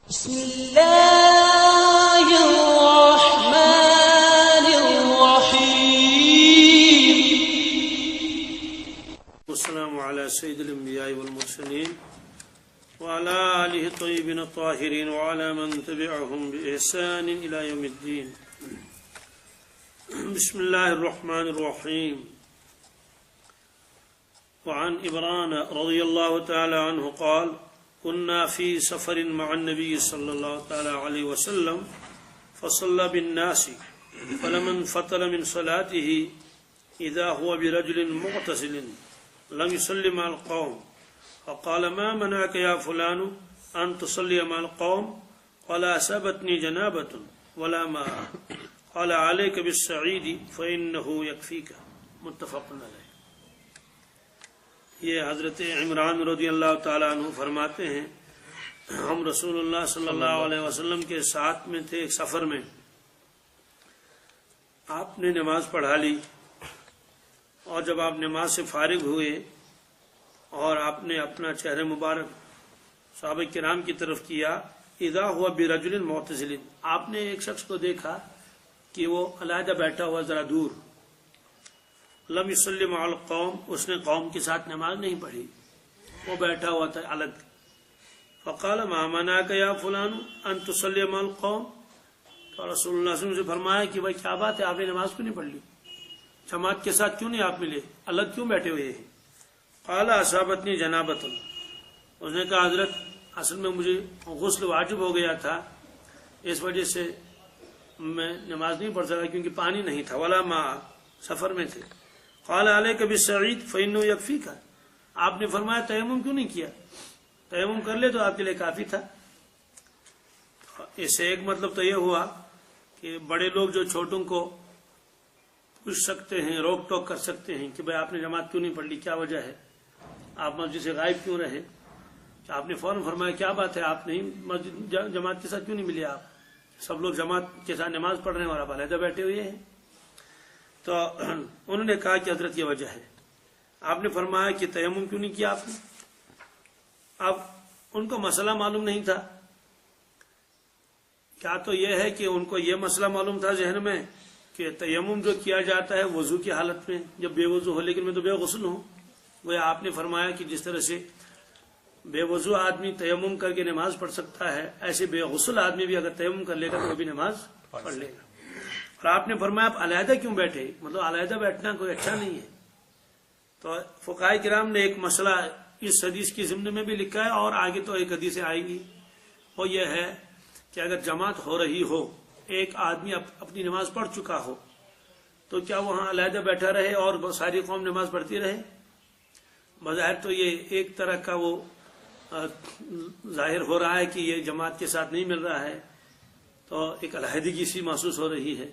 بسم الله الرحمن الرحيم. والسلام على سيد الأنبياء والمرسلين وعلى آله الطيبين الطاهرين وعلى من تبعهم بإحسان إلى يوم الدين. بسم الله الرحمن الرحيم. وعن إبران رضي الله تعالى عنه قال: كنا في سفر مع النبي صلى الله تعالى عليه وسلم فصلى بالناس فلما انفتل من صلاته إذا هو برجل مغتسل لم يصلي مع القوم فقال: ما منعك يا فلان أن تصلي مع القوم؟ قال: أصابتني جنابة ولا ماء. قال: عليك بالسعيد فإنه يكفيك. متفق علیہ. یہ حضرت عمران رضی اللہ تعالیٰ عنہ فرماتے ہیں ہم رسول اللہ صلی اللہ علیہ وسلم کے ساتھ میں تھے ایک سفر میں. آپ نے نماز پڑھا لی اور جب آپ نماز سے فارغ ہوئے اور آپ نے اپنا چہرہ مبارک صحابہ کرام کی طرف کیا، اذا ہوا برجل معتزل، آپ نے ایک شخص کو دیکھا کہ وہ علیحدہ بیٹھا ہوا ذرا دور. لم یصلی مع القوم، اس نے قوم کے ساتھ نماز نہیں پڑھی، وہ بیٹھا ہوا تھا الگ. فقال: ما منعک یا فلان ان تصلی مع القوم؟ تو رسول اللہ صلی اللہ علیہ وسلم سے فرمایا کہ بھائی کیا بات ہے، آپ نے نماز کیوں نہیں پڑھ لی؟ جماعت کے ساتھ کیوں نہیں آپ ملے؟ الگ کیوں بیٹھے ہوئے ہیں؟ قال: اصابتنی جنابۃ، اس نے کہا حضرت اصل میں مجھے غسل واجب ہو گیا تھا، اس وجہ سے میں نماز نہیں پڑھ سکا کیونکہ پانی نہیں تھا. ولا ماء، سفر میں تھے. قال: علیک بالسعید فإنه یکفیک، آپ نے فرمایا تیمم کیوں نہیں کیا؟ تیمم کر لے تو آپ کے لیے کافی تھا. اس سے ایک مطلب تو یہ ہوا کہ بڑے لوگ جو چھوٹوں کو پوچھ سکتے ہیں، روک ٹوک کر سکتے ہیں کہ بھائی آپ نے جماعت کیوں نہیں پڑھ لی، کیا وجہ ہے، آپ مسجد سے غائب کیوں رہے؟ آپ نے فوراً فرمایا کیا بات ہے، آپ نہیں مسجد جماعت کے ساتھ کیوں نہیں ملے؟ آپ سب لوگ جماعت کے ساتھ نماز پڑھ رہے ہیں اور آپ علیحدہ بیٹھے ہوئے ہیں. تو انہوں نے کہا کہ حضرت یہ وجہ ہے. آپ نے فرمایا کہ تیمم کیوں نہیں کیا آپ نے؟ اب ان کو مسئلہ معلوم نہیں تھا. کیا تو یہ ہے کہ ان کو یہ مسئلہ معلوم تھا ذہن میں کہ تیمم جو کیا جاتا ہے وضو کی حالت میں جب بے وضو ہو، لیکن میں تو بے غسل ہوں. وہ آپ نے فرمایا کہ جس طرح سے بے وضو آدمی تیمم کر کے نماز پڑھ سکتا ہے، ایسے بے غسل آدمی بھی اگر تیمم کر لے گا تو وہ بھی نماز پڑھ لے گا. اور آپ نے فرمایا آپ علیحدہ کیوں بیٹھے؟ مطلب علیحدہ بیٹھنا کوئی اچھا نہیں ہے. تو فقہاء کرام نے ایک مسئلہ اس حدیث کی ضمن میں بھی لکھا ہے اور آگے تو ایک حدیث آئے گی، وہ یہ ہے کہ اگر جماعت ہو رہی ہو، ایک آدمی اپنی نماز پڑھ چکا ہو تو کیا وہاں علیحدہ بیٹھا رہے اور ساری قوم نماز پڑھتی رہے؟ بظاہر تو یہ ایک طرح کا وہ ظاہر ہو رہا ہے کہ یہ جماعت کے ساتھ نہیں مل رہا ہے، تو ایک علیحدگی سی محسوس ہو رہی ہے.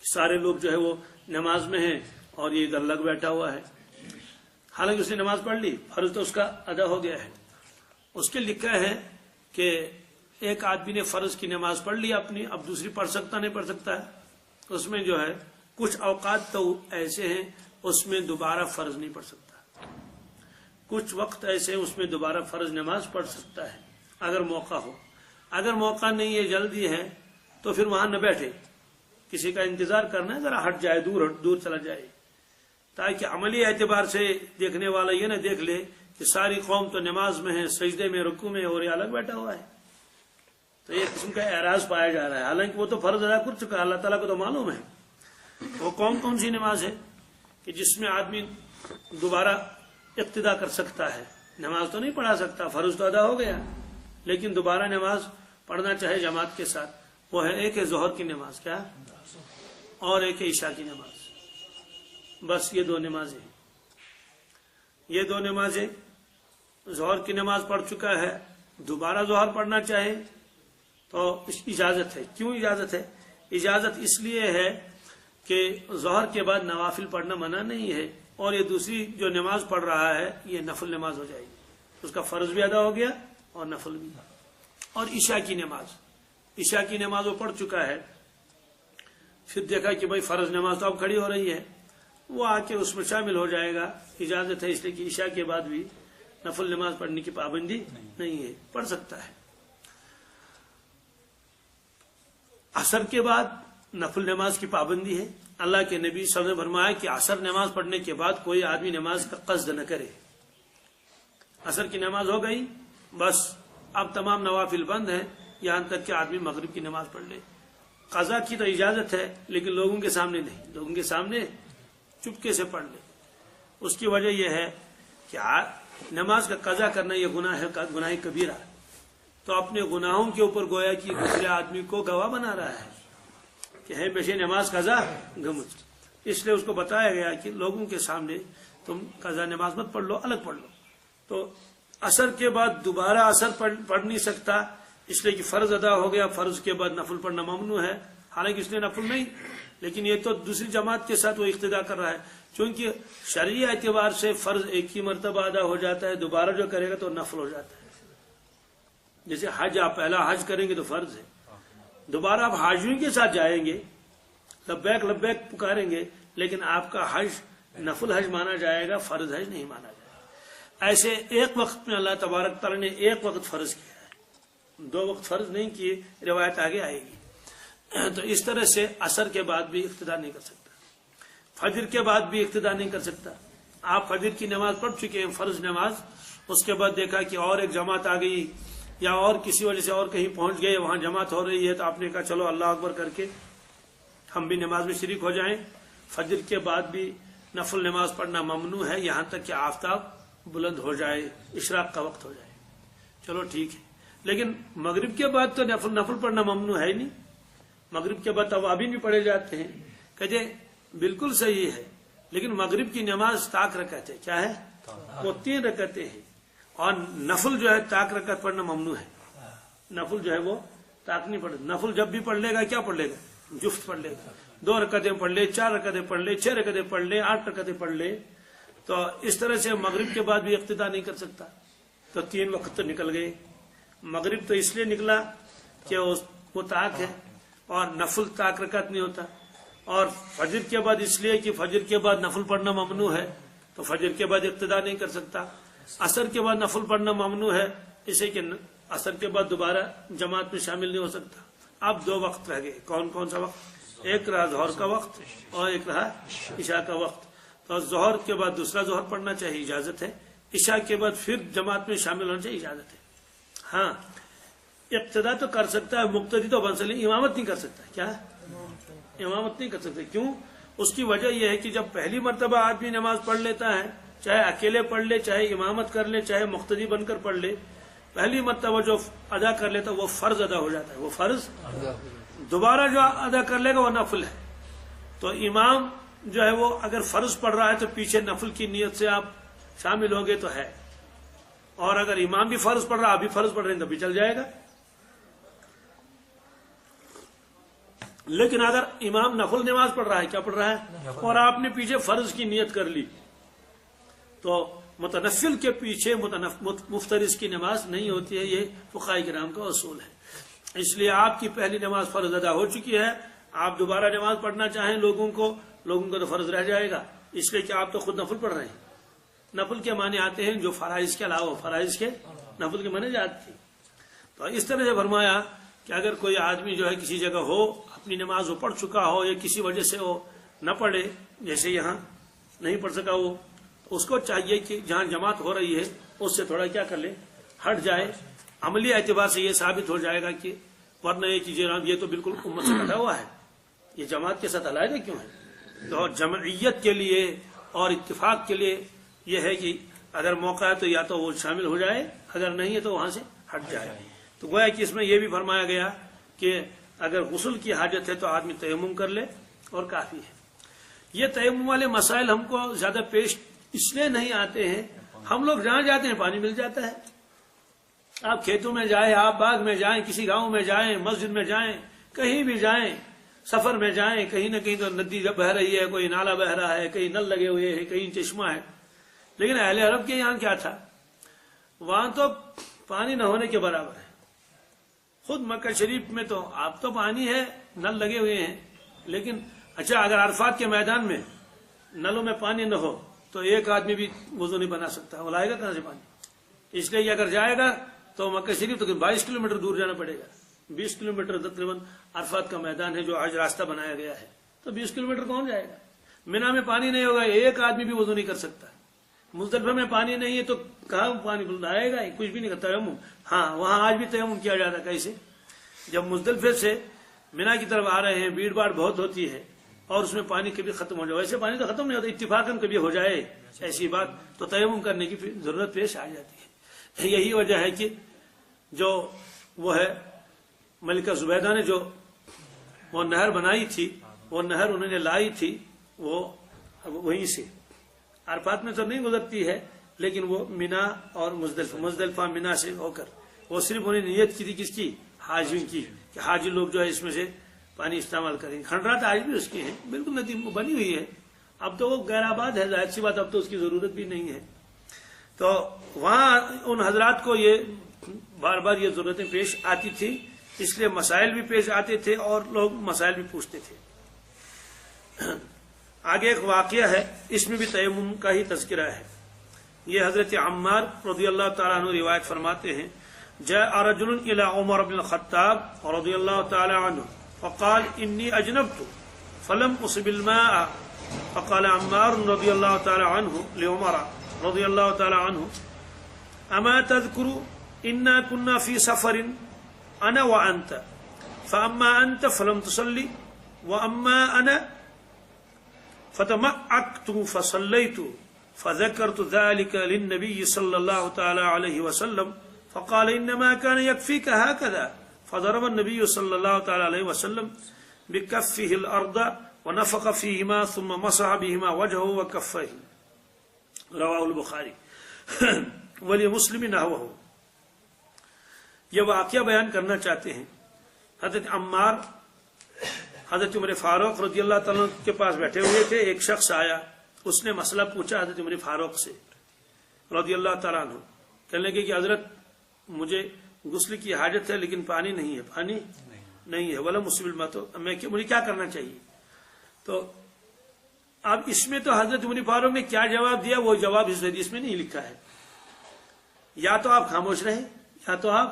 سارے لوگ جو ہے وہ نماز میں ہیں اور یہ ادھر لگ بیٹھا ہوا ہے. حالانکہ اس نے نماز پڑھ لی، فرض تو اس کا ادا ہو گیا ہے. اس کے لکھا ہے کہ ایک آدمی نے فرض کی نماز پڑھ لی اپنی، اب دوسری پڑھ سکتا نہیں پڑھ سکتا ہے. اس میں جو ہے کچھ اوقات تو ایسے ہیں اس میں دوبارہ فرض نہیں پڑھ سکتا، کچھ وقت ایسے ہیں اس میں دوبارہ فرض نماز پڑھ سکتا ہے اگر موقع ہو. اگر موقع نہیں ہے، جلدی ہے، تو پھر وہاں نہ بیٹھے، کسی کا انتظار کرنا ہے، ذرا ہٹ جائے، دور چلا جائے، تاکہ عملی اعتبار سے دیکھنے والا یہ نہ دیکھ لے کہ ساری قوم تو نماز میں ہے، سجدے میں، رکوع میں، اور یہ الگ بیٹھا ہوا ہے. تو یہ قسم کا اعراض پایا جا رہا ہے. حالانکہ وہ تو فرض ادا کر چکا ہے، اللہ تعالیٰ کو تو معلوم ہے. وہ کون سی نماز ہے کہ جس میں آدمی دوبارہ اقتدا کر سکتا ہے؟ نماز تو نہیں پڑھا سکتا، فرض تو ادا ہو گیا، لیکن دوبارہ نماز پڑھنا چاہے جماعت کے ساتھ. وہ ہے ایک ہے ظہر کی نماز، کیا، اور ایک ہے عشاء کی نماز. بس یہ دو نمازیں ہیں. یہ دو نمازیں، ظہر کی نماز پڑھ چکا ہے، دوبارہ ظہر پڑھنا چاہے تو اس کی اجازت ہے. کیوں اجازت ہے؟ اجازت اس لیے ہے کہ ظہر کے بعد نوافل پڑھنا منع نہیں ہے، اور یہ دوسری جو نماز پڑھ رہا ہے یہ نفل نماز ہو جائے گی، اس کا فرض بھی ادا ہو گیا اور نفل بھی. اور عشاء کی نماز وہ پڑھ چکا ہے، پھر دیکھا کہ بھائی فرض نماز تو اب کھڑی ہو رہی ہے، وہ آ کے اس میں شامل ہو جائے گا. اجازت ہے، اس لیے کہ عشاء کے بعد بھی نفل نماز پڑھنے کی پابندی نہیں ہے، پڑھ سکتا ہے. عصر کے بعد نفل نماز کی پابندی ہے. اللہ کے نبی صلی اللہ علیہ وسلم نے فرمایا کہ عصر نماز پڑھنے کے بعد کوئی آدمی نماز کا قصد نہ کرے. عصر کی نماز ہو گئی بس اب تمام نوافل بند ہیں یہاں تک کہ آدمی مغرب کی نماز پڑھ لے. قضا کی تو اجازت ہے لیکن لوگوں کے سامنے نہیں, لوگوں کے سامنے چپکے سے پڑھ لے. اس کی وجہ یہ ہے کہ نماز کا قضا کرنا یہ گناہ ہے, گناہ کبیرہ. تو اپنے گناہوں کے اوپر گویا کہ دوسرے آدمی کو گواہ بنا رہا ہے کہ ہے پیشے نماز قضا گمت. اس لیے اس کو بتایا گیا کہ لوگوں کے سامنے تم قضا نماز مت پڑھ لو, الگ پڑھ لو. تو عصر کے بعد دوبارہ عصر پڑھ نہیں سکتا اس لیے کہ فرض ادا ہو گیا, فرض کے بعد نفل پڑھنا ممنوع ہے. حالانکہ اس نے نفل نہیں, لیکن یہ تو دوسری جماعت کے ساتھ وہ اقتدا کر رہا ہے. چونکہ شرعی اعتبار سے فرض ایک ہی مرتبہ ادا ہو جاتا ہے, دوبارہ جو کرے گا تو نفل ہو جاتا ہے. جیسے حج, آپ پہلا حج کریں گے تو فرض ہے, دوبارہ آپ حاجیوں کے ساتھ جائیں گے لبیک لبیک پکاریں گے, لیکن آپ کا حج نفل حج مانا جائے گا, فرض حج نہیں مانا جائے گا. ایسے ایک وقت میں اللہ تبارک تعالیٰ نے ایک وقت فرض کیا ہے, 2 وقت فرض نہیں کیے. روایت آگے آئے گی. تو اس طرح سے عصر کے بعد بھی اقتدا نہیں کر سکتا, فجر کے بعد بھی اقتدا نہیں کر سکتا. آپ فجر کی نماز پڑھ چکے ہیں فرض نماز, اس کے بعد دیکھا کہ اور ایک جماعت آ گئی یا اور کسی وجہ سے اور کہیں پہنچ گئے, وہاں جماعت ہو رہی ہے, تو آپ نے کہا چلو اللہ اکبر کر کے ہم بھی نماز میں شریک ہو جائیں. فجر کے بعد بھی نفل نماز پڑھنا ممنوع ہے یہاں تک کہ آفتاب بلند ہو جائے, اشراق کا وقت ہو جائے. چلو ٹھیک ہے, لیکن مغرب کے بعد تو نفل پڑھنا ممنوع ہے ہی نہیں. مغرب کے بعد توابین بھی پڑھے جاتے ہیں. کہتے بالکل صحیح ہے, لیکن مغرب کی نماز طاق رکعت ہے. کیا ہے؟ وہ 3 رکعتیں ہیں, اور نفل جو ہے طاق رکعت پڑھنا ممنوع ہے. نفل جو ہے وہ طاق نہیں پڑھ, نفل جب بھی پڑھ لے گا کیا پڑھ لے گا؟ جفت پڑھ لے گا. 2 رکعتیں پڑھ لے, 4 رکعتیں پڑھ لے, 6 رکعتیں پڑھ لے, 8 رکعتیں پڑھ لے. تو اس طرح سے مغرب کے بعد بھی اقتدا نہیں کر سکتا. تو 3 وقت تو نکل گئے. مغرب تو اس لیے نکلا کہ وہ طاق ہے, اور نفل طاق رکعت نہیں ہوتا. اور فجر کے بعد اس لیے کہ فجر کے بعد نفل پڑھنا ممنوع ہے, تو فجر کے بعد اقتدا نہیں کر سکتا. عصر کے بعد نفل پڑھنا ممنوع ہے, اسے کہ عصر کے بعد دوبارہ جماعت میں شامل نہیں ہو سکتا. اب 2 وقت رہ گئے. کون کون سا وقت؟ ایک رہا ظہر کا وقت اور ایک رہا عشاء کا وقت. تو ظہر کے بعد دوسرا ظہر پڑھنا چاہیے, اجازت ہے. عشاء کے بعد پھر جماعت میں شامل ہونا چاہیے, اجازت ہے. ہاں اقتدا تو کر سکتا ہے, مقتدی تو بن سکتا, امامت نہیں کر سکتا. کیا امامت نہیں کر سکتے؟ کیوں؟ اس کی وجہ یہ ہے کہ جب پہلی مرتبہ آدمی نماز پڑھ لیتا ہے, چاہے اکیلے پڑھ لے, چاہے امامت کر لے, چاہے مقتدی بن کر پڑھ لے, پہلی مرتبہ جو ادا کر لیتا ہے وہ فرض ادا ہو جاتا ہے. وہ فرض دوبارہ جو ادا کر لے گا وہ نفل ہے. تو امام جو ہے وہ اگر فرض پڑھ رہا ہے تو پیچھے نفل کی نیت سے آپ شامل ہو گئے تو ہے, اور اگر امام بھی فرض پڑھ رہا, آپ بھی فرض پڑھ رہے ہیں تو بھی چل جائے گا. لیکن اگر امام نفل نماز پڑھ رہا ہے, کیا پڑھ رہا ہے, اور آپ نے پیچھے فرض کی نیت کر لی, تو متنفل کے پیچھے مفترض کی نماز نہیں ہوتی ہے. یہ فقہاء کرام کا اصول ہے. اس لیے آپ کی پہلی نماز فرض ادا ہو چکی ہے, آپ دوبارہ نماز پڑھنا چاہیں لوگوں کو تو فرض رہ جائے گا, اس لیے کہ آپ تو خود نفل پڑھ رہے ہیں. نفل کے معنی آتے ہیں جو فرائض کے علاوہ, فرائض کے نفل کے معنی جاتے ہیں. تو اس طرح سے فرمایا کہ اگر کوئی آدمی جو ہے کسی جگہ ہو, اپنی نماز وہ پڑھ چکا ہو, یا کسی وجہ سے وہ نہ پڑھے, جیسے یہاں نہیں پڑھ سکا وہ, اس کو چاہیے کہ جہاں جماعت ہو رہی ہے اس سے تھوڑا کیا کر لے, ہٹ جائے. عملی اعتبار سے یہ ثابت ہو جائے گا کہ ورنہ یہ کہ یہ تو بالکل امت سے کٹا ہوا ہے, یہ جماعت کے ساتھ علیحدہ کیوں ہے. تو جمعیت کے لیے اور اتفاق کے لیے یہ ہے کہ اگر موقع ہے تو یا تو وہ شامل ہو جائے, اگر نہیں ہے تو وہاں سے ہٹ جائے. تو گویا کہ اس میں یہ بھی فرمایا گیا کہ اگر غسل کی حاجت ہے تو آدمی تیمم کر لے اور کافی ہے. یہ تیمم والے مسائل ہم کو زیادہ پیش اس لیے نہیں آتے ہیں, ہم لوگ جہاں جاتے ہیں پانی مل جاتا ہے. آپ کھیتوں میں جائیں, آپ باغ میں جائیں, کسی گاؤں میں جائیں, مسجد میں جائیں, کہیں بھی جائیں, سفر میں جائیں, کہیں نہ کہیں تو ندی جب بہ رہی ہے, کوئی نالا بہ رہا ہے, کہیں نل لگے ہوئے ہیں, کہیں چشمہ ہے. لیکن اہل عرب کے یہاں کیا تھا, وہاں تو پانی نہ ہونے کے برابر ہے. خود مکہ شریف میں تو آپ تو پانی ہے, نل لگے ہوئے ہیں, لیکن اچھا اگر عرفات کے میدان میں نلوں میں پانی نہ ہو تو ایک آدمی بھی وضو نہیں بنا سکتا, وہ لائے گا کہاں سے پانی. اس لیے کہ اگر جائے گا تو مکہ شریف تو 22 کلومیٹر دور جانا پڑے گا, 20 کلومیٹر تقریباً عرفات کا میدان ہے جو آج راستہ بنایا گیا ہے، تو 20 کلومیٹر کون جائے گا؟ مینا میں پانی نہیں ہوگا، ایک آدمی بھی وضو نہیں کر سکتا، مزدلفہ میں پانی نہیں ہے تو کہاں پانی آئے گا؟ کچھ بھی نہیں کرتا تیمم۔ ہاں وہاں آج بھی تیمم کیا جاتا ہے، کیسے؟ جب مزدلفے سے مینا کی طرف آ رہے ہیں، بھیڑ باڑ بہت ہوتی ہے اور اس میں پانی کبھی ختم ہو جائے، ویسے پانی تو ختم نہیں ہوتا، اتفاقاً کبھی ہو جائے ایسی بات تو تیمم کرنے کی ضرورت پیش آ جاتی ہے۔ یہی وجہ ہے کہ جو وہ ہے ملکہ زبیدہ نے جو وہ نہر بنائی تھی، وہ نہر انہوں نے لائی تھی وہ وہیں سے، عرفات میں تو نہیں گزرتی ہے لیکن وہ مینا اور مزدلفہ مینا سے ہو کر، وہ صرف انہیں نیت کی تھی کس کی؟ حاجیوں کی، کہ حاجی لوگ جو ہے اس میں سے پانی استعمال کریں گے۔ کھنڈرات آج بھی اس کی ہیں، بالکل ندی بنی ہوئی ہے، اب تو وہ غیر آباد ہے، ظاہر سی بات اب تو اس کی ضرورت بھی نہیں ہے۔ تو وہاں ان حضرات کو یہ بار بار یہ ضرورتیں پیش آتی تھی، اس لیے مسائل بھی پیش آتے تھے اور لوگ مسائل بھی پوچھتے تھے۔ آگے ایک واقعہ ہے، اس میں بھی تیمم کا ہی تذکرہ ہے۔ یہ حضرت عمار رضی اللہ تعالیٰ عنہ روایت فرماتے ہیں، جاء رجل الى عمر بن الخطاب رضی اللہ تعالیٰ عنہ فقال انی اجنبت فلم اصب الماء فقال عمار رضی اللہ تعالیٰ عنہ لعمر رضی اللہ تعالیٰ عنہ اما تذکر انا كنا في سفر انا وانت فاما انت فلم تصلی واما انا فتمعكت فصليت فذكرت ذلك للنبي صلى الله تعالى عليه وسلم فقال إنما كان يكفيك هكذا فضرب النبي صلى الله تعالى عليه وسلم بكفه الأرض ونفخ فيهما ثم مسح بهما وجهه وكفيه رواه البخاري ولمسلم نحوه۔ یہ واقعہ بیان کرنا چاہتے ہیں، حضرت عمار حضرت عمر فاروق رضی اللہ تعالیٰ کے پاس بیٹھے ہوئے تھے، ایک شخص آیا، اس نے مسئلہ پوچھا حضرت عمر فاروق سے رضی اللہ تعالیٰ عنہ، کہنے لگے کہ حضرت مجھے غسل کی حاجت ہے لیکن پانی نہیں ہے، پانی نہیں ہے، ولا مسبل ما، تو مجھے کیا کرنا چاہیے؟ تو اب اس میں تو حضرت عمر فاروق نے کیا جواب دیا وہ جواب اس حدیث میں نہیں لکھا ہے، یا تو آپ خاموش رہے یا تو آپ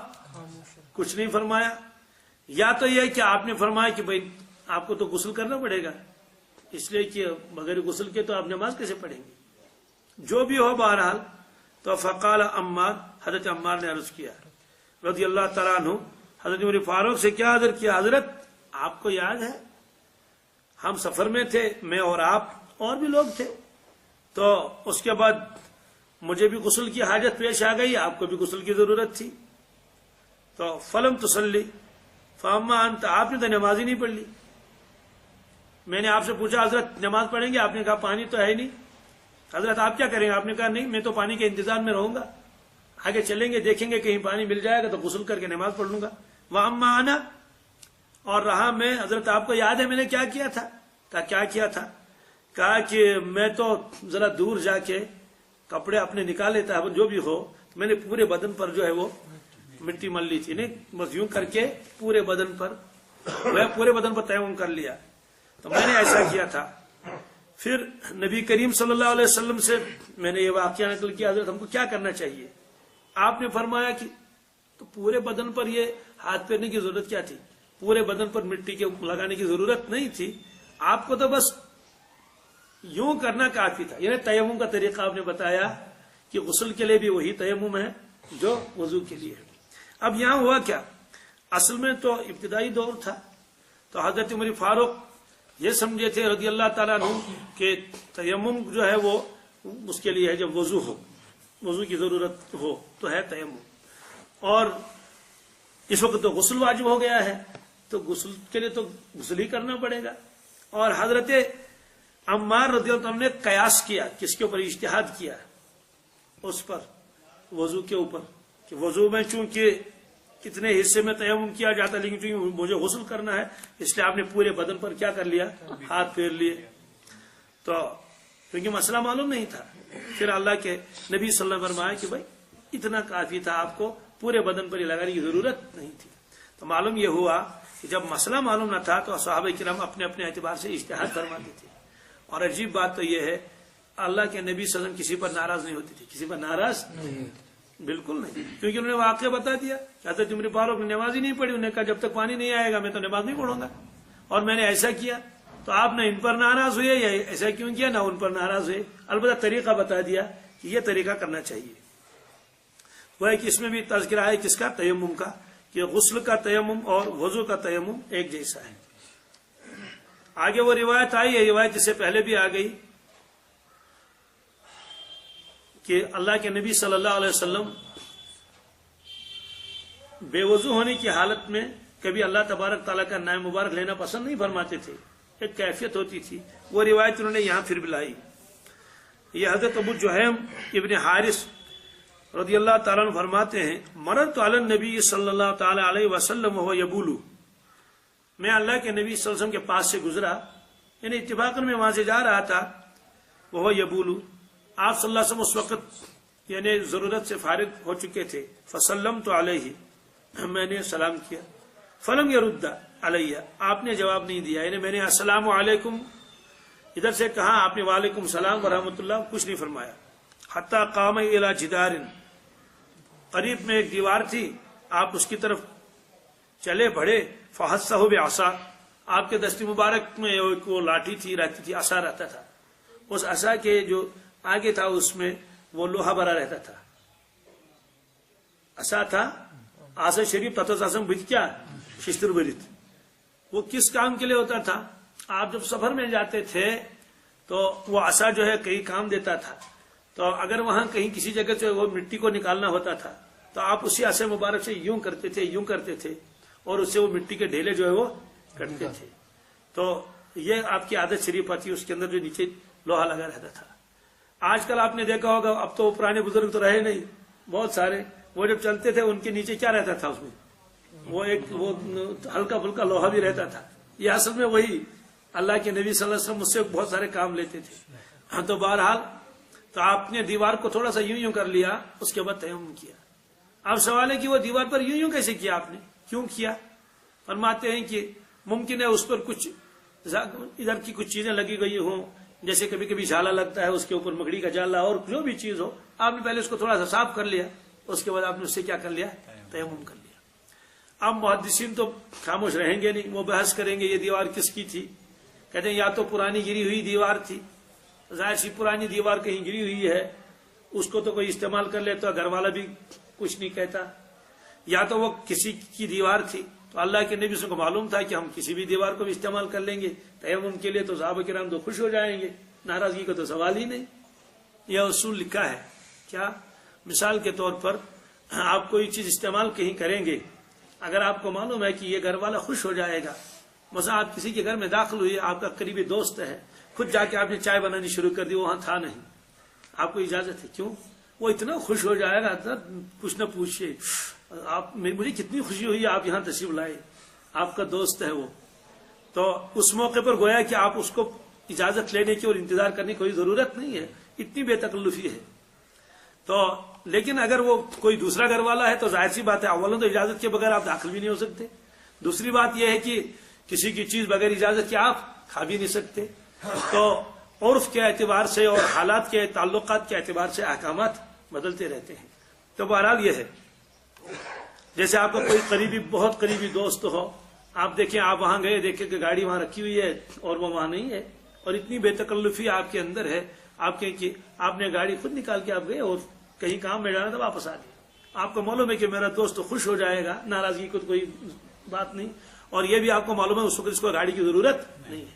کچھ نہیں فرمایا، یا تو یہ کہ آپ نے فرمایا کہ بھائی آپ کو تو غسل کرنا پڑے گا، اس لیے کہ بغیر غسل کے تو آپ نماز کیسے پڑھیں گے؟ جو بھی ہو بہرحال، تو فقال عمار، حضرت عمار نے عرض کیا رضی اللہ تعالیٰ عنہ حضرت عمر فاروق سے، کیا عرض کیا؟ حضرت آپ کو یاد ہے ہم سفر میں تھے، میں اور آپ اور بھی لوگ تھے، تو اس کے بعد مجھے بھی غسل کی حاجت پیش آ گئی، آپ کو بھی غسل کی ضرورت تھی، تو فلم تصلی فاما انت، آپ نے تو نماز ہی نہیں پڑھ لی۔ میں نے آپ سے پوچھا حضرت نماز پڑھیں گے؟ آپ نے کہا پانی تو ہے ہی نہیں۔ حضرت آپ کیا کریں گے؟ آپ نے کہا نہیں، میں تو پانی کے انتظار میں رہوں گا، آگے چلیں گے دیکھیں گے کہیں پانی مل جائے گا تو غسل کر کے نماز پڑھ لوں گا۔ واما انا، اور رہا میں، حضرت آپ کو یاد ہے میں نے کیا کیا تھا؟ کہا کیا کیا تھا؟ کہا کہ میں تو ذرا دور جا کے کپڑے اپنے نکال لیتا ہے جو بھی ہو، میں نے پورے بدن پر جو ہے وہ مٹی مل لی تھی، نہیں بس یوں کر کے پورے بدن پر تیمم کر لیا، تو میں نے ایسا کیا تھا۔ پھر نبی کریم صلی اللہ علیہ وسلم سے میں نے یہ واقعہ نقل کیا، حضرت ہم کو کیا کرنا چاہیے؟ آپ نے فرمایا کہ تو پورے بدن پر یہ ہاتھ پھیرنے کی ضرورت کیا تھی؟ پورے بدن پر مٹی کے لگانے کی ضرورت نہیں تھی، آپ کو تو بس یوں کرنا کافی تھا۔ یعنی تیمم کا طریقہ آپ نے بتایا کہ غسل کے لیے بھی وہی تیمم ہے جو وضو کے لیے ہے۔ اب یہاں ہوا کیا؟ اصل میں تو ابتدائی دور تھا، تو حضرت عمر فاروق یہ سمجھے تھے رضی اللہ تعالیٰ عنہ کہ تیمم جو ہے وہ اس کے لیے ہے جب وضو ہو، وضو کی ضرورت ہو تو ہے تیمم، اور اس وقت تو غسل واجب ہو گیا ہے تو غسل کے لیے تو غسل ہی کرنا پڑے گا۔ اور حضرت عمار رضی اللہ عنہ نے قیاس کیا، کس کے اوپر؟ اجتہاد کیا اس پر، وضو کے اوپر، کہ وضو میں چونکہ کتنے حصے میں تیمم کیا جاتا ہے لیکن چونکہ مجھے غسل کرنا ہے اس لیے آپ نے پورے بدن پر کیا کر لیا؟ ہاتھ پھیر لیے۔ تو کیونکہ مسئلہ معلوم نہیں تھا، پھر اللہ کے نبی صلی اللہ علیہ وسلم نے فرمایا کہ بھائی اتنا کافی تھا، آپ کو پورے بدن پر لگانے کی ضرورت نہیں تھی۔ تو معلوم یہ ہوا کہ جب مسئلہ معلوم نہ تھا تو صحابہ کرام اپنے اپنے اعتبار سے اجتہاد فرماتے تھے۔ اور عجیب بات تو یہ ہے اللہ کے نبی صلی اللہ علیہ وسلم کسی پر ناراض نہیں ہوتے تھے، کسی پر ناراض نہیں، بالکل نہیں، کیونکہ انہوں نے واقعہ بتا دیا کہ حضرت عمر فاروق نے نماز ہی نہیں پڑھی، انہوں نے کہا جب تک پانی نہیں آئے گا میں تو نماز نہیں پڑھوں گا، اور میں نے ایسا کیا، تو آپ نے ان پر ناراض ہوئے یا ایسا کیوں کیا، نہ ان پر ناراض ہوئے، البتہ طریقہ بتا دیا کہ یہ طریقہ کرنا چاہیے۔ وہ ہے کہ اس میں بھی تذکرہ ہے کس کا، تیمم کا، کہ غسل کا تیمم اور وضو کا تیمم ایک جیسا ہے۔ آگے وہ روایت آئی ہے، روایت اس سے پہلے بھی آ گئی کہ اللہ کے نبی صلی اللہ علیہ وسلم بے وضو ہونے کی حالت میں کبھی اللہ تبارک تعالیٰ کا نام مبارک لینا پسند نہیں فرماتے تھے، ایک کیفیت ہوتی تھی، وہ روایت انہوں نے یہاں پھر بھی لائی۔ یہ حضرت ابو جہیم ابن حارث رضی اللہ تعالیٰ عنہ فرماتے ہیں، مررت علی النبی صلی اللہ تعالی علیہ وسلم وهو یبول، میں اللہ کے نبی صلی اللہ علیہ وسلم کے پاس سے گزرا، یعنی اتفاقاً میں وہاں سے جا رہا تھا، وهو یبول، آپ صلی اللہ علیہ وسلم اس وقت یعنی ضرورت سے فارغ ہو چکے تھے، فسلمت علیہ، میں نے سلام کیا، فلم یرد علیہ، آپ نے جواب نہیں دیا، یعنی میں نے السلام علیکم ادھر سے کہا، آپ نے وعلیکم السلام ورحمۃ اللہ کچھ نہیں فرمایا، حتی قام الی جدار، قریب میں ایک دیوار تھی، آپ اس کی طرف چلے بڑھے، فحثہ بعصا، آپ کے دست مبارک میں وہ لاٹھی تھی رہتی تھی، عصا رہتا تھا، اس عصا کے جو آگے تھا اس میں وہ لوہا بھرا رہتا تھا، عصا تھا، عصا شریف تتس عصم بج کیا شستر برت، وہ کس کام کے لیے ہوتا تھا، آپ جب سفر میں جاتے تھے تو وہ عصا جو ہے کئی کام دیتا تھا، تو اگر وہاں کہیں کسی جگہ سے وہ مٹی کو نکالنا ہوتا تھا تو آپ اسی عصا مبارک سے یوں کرتے تھے اور اس سے وہ مٹی کے ڈھیلے جو ہے وہ کٹتے تھے، تو یہ آپ کی عادت شریف تھی، اس کے اندر جو نیچے لوہا لگا رہتا تھا۔ آج کل آپ نے دیکھا ہوگا، اب تو پرانے بزرگ تو رہے نہیں بہت سارے، وہ جب چلتے تھے ان کے نیچے کیا رہتا تھا، اس میں وہ ہلکا پھلکا لوہا بھی رہتا تھا، یہ اصل میں وہی اللہ کے نبی صلی اللہ علیہ وسلم اس سے بہت سارے کام لیتے تھے۔ تو بہرحال تو آپ نے دیوار کو تھوڑا سا یوں کر لیا، اس کے بعد تیمم کیا۔ اب سوال ہے کہ وہ دیوار پر یوں کیسے کیا، آپ نے کیوں کیا؟ فرماتے ہیں کہ ممکن ہے اس پر کچھ ادھر کی کچھ چیزیں لگی گئی ہوں، جیسے کبھی کبھی جھالا لگتا ہے، اس کے اوپر مکڑی کا جالا اور جو بھی چیز ہو، آپ نے پہلے اس کو تھوڑا سا صاف کر لیا، اس کے بعد آپ نے اس سے کیا کر لیا، تیمم کر لیا۔ اب محدثین تو خاموش رہیں گے نہیں، وہ بحث کریں گے یہ دیوار کس کی تھی، کہتے ہیں یا تو پرانی گری ہوئی دیوار تھی، ظاہر سی پرانی دیوار کہیں گری ہوئی ہے، اس کو تو کوئی استعمال کر لیتا، گھر والا بھی کچھ نہیں کہتا، یا تو وہ کسی کی دیوار تھی، تو اللہ کے نبی کو معلوم تھا کہ ہم کسی بھی دیوار کو بھی استعمال کر لیں گے تیمم کے لیے، تو صحابہ کرام تو خوش ہو جائیں گے، ناراضگی کا تو سوال ہی نہیں۔ یہ اصول لکھا ہے کیا، مثال کے طور پر آپ کوئی چیز استعمال کہیں کریں گے، اگر آپ کو معلوم ہے کہ یہ گھر والا خوش ہو جائے گا، مثلا آپ کسی کے گھر میں داخل ہوئے، آپ کا قریبی دوست ہے، خود جا کے آپ نے چائے بنانی شروع کر دی، وہاں تھا نہیں، آپ کو اجازت ہے، کیوں؟ وہ اتنا خوش ہو جائے گا، کچھ نہ پوچھئے، مجھے کتنی خوشی ہوئی آپ یہاں تشریف لائے، آپ کا دوست ہے وہ، تو اس موقع پر گویا کہ آپ اس کو اجازت لینے کی اور انتظار کرنے کی کوئی ضرورت نہیں ہے، اتنی بے تکلفی ہے۔ تو لیکن اگر وہ کوئی دوسرا گھر والا ہے تو ظاہر سی بات ہے، اولا تو اجازت کے بغیر آپ داخل بھی نہیں ہو سکتے، دوسری بات یہ ہے کہ کسی کی چیز بغیر اجازت کے آپ کھا بھی نہیں سکتے، تو عرف کے اعتبار سے اور حالات کے تعلقات کے اعتبار سے احکامات بدلتے رہتے ہیں۔ تو بہرحال یہ ہے، جیسے آپ کا کوئی قریبی بہت قریبی دوست ہو، آپ دیکھیں آپ وہاں گئے، دیکھیں کہ گاڑی وہاں رکھی ہوئی ہے اور وہ وہاں نہیں ہے، اور اتنی بے تکلفی آپ کے اندر ہے، آپ کے کہ آپ نے گاڑی خود نکال کے آپ گئے اور کہیں کام میں جانا تھا واپس آ گئے، آپ کو معلوم ہے کہ میرا دوست خوش ہو جائے گا، ناراضگی کو کوئی بات نہیں، اور یہ بھی آپ کو معلوم ہے اس وقت اس کو گاڑی کی ضرورت نہیں ہے،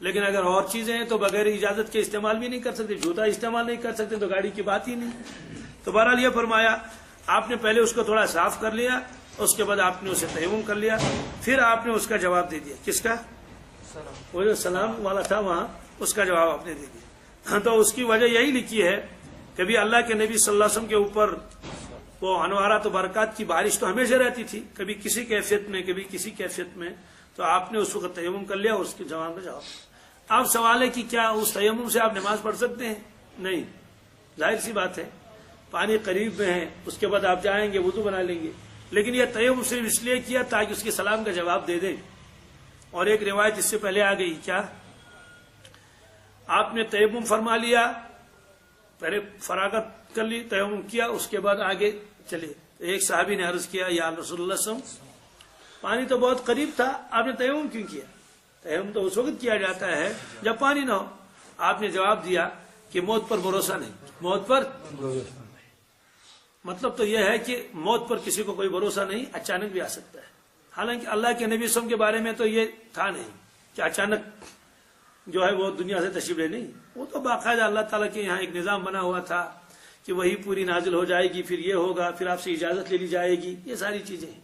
لیکن اگر اور چیزیں ہیں تو بغیر اجازت کے استعمال بھی نہیں کر سکتے، جوتا استعمال نہیں کر سکتے، تو گاڑی کی بات ہی نہیں۔ تو بہرحال یہ فرمایا آپ نے پہلے اس کو تھوڑا صاف کر لیا، اس کے بعد آپ نے اسے تیمم کر لیا، پھر آپ نے اس کا جواب دے دیا، کس کا؟ وہ جو سلام والا تھا وہاں، اس کا جواب آپ نے دے دیا۔ تو اس کی وجہ یہی لکھی ہے، کبھی اللہ کے نبی صلی اللہ علیہ وسلم کے اوپر وہ انوارات و برکات کی بارش تو ہمیشہ رہتی تھی، کبھی کسی کیفیت میں کبھی کسی کیفیت میں، تو آپ نے اس وقت تیمم کر لیا اور اس کے جواب میں جواب۔ اب سوال ہے کہ کیا اس تیمم سے آپ نماز پڑھ سکتے ہیں؟ نہیں، ظاہر سی بات ہے، پانی قریب میں ہے، اس کے بعد آپ جائیں گے وضو بنا لیں گے، لیکن یہ تیمم صرف اس لیے کیا تاکہ اس کے سلام کا جواب دے دیں۔ اور ایک روایت اس سے پہلے آ گئی، کیا آپ نے تیمم فرما لیا، پہلے فراغت کر لی، تیمم کیا، اس کے بعد آگے چلیے ایک صحابی نے عرض کیا یا رسول اللہ صلی اللہ علیہ وسلم پانی تو بہت قریب تھا، آپ نے تیمم کیوں کیا؟ تیمم تو اس وقت کیا جاتا ہے جب پانی نہ ہو۔ آپ نے جواب دیا کہ موت پر بھروسہ نہیں، موت پر مطلب تو یہ ہے کہ موت پر کسی کو کوئی بھروسہ نہیں، اچانک بھی آ سکتا ہے۔ حالانکہ اللہ کے نبی صلی اللہ علیہ وسلم کے بارے میں تو یہ تھا نہیں کہ اچانک جو ہے وہ دنیا سے تشریف لے، نہیں، وہ تو باقاعدہ اللہ تعالیٰ کے یہاں ایک نظام بنا ہوا تھا کہ وہی پوری نازل ہو جائے گی، پھر یہ ہوگا، پھر آپ سے اجازت لے لی جائے گی، یہ ساری چیزیں ہیں۔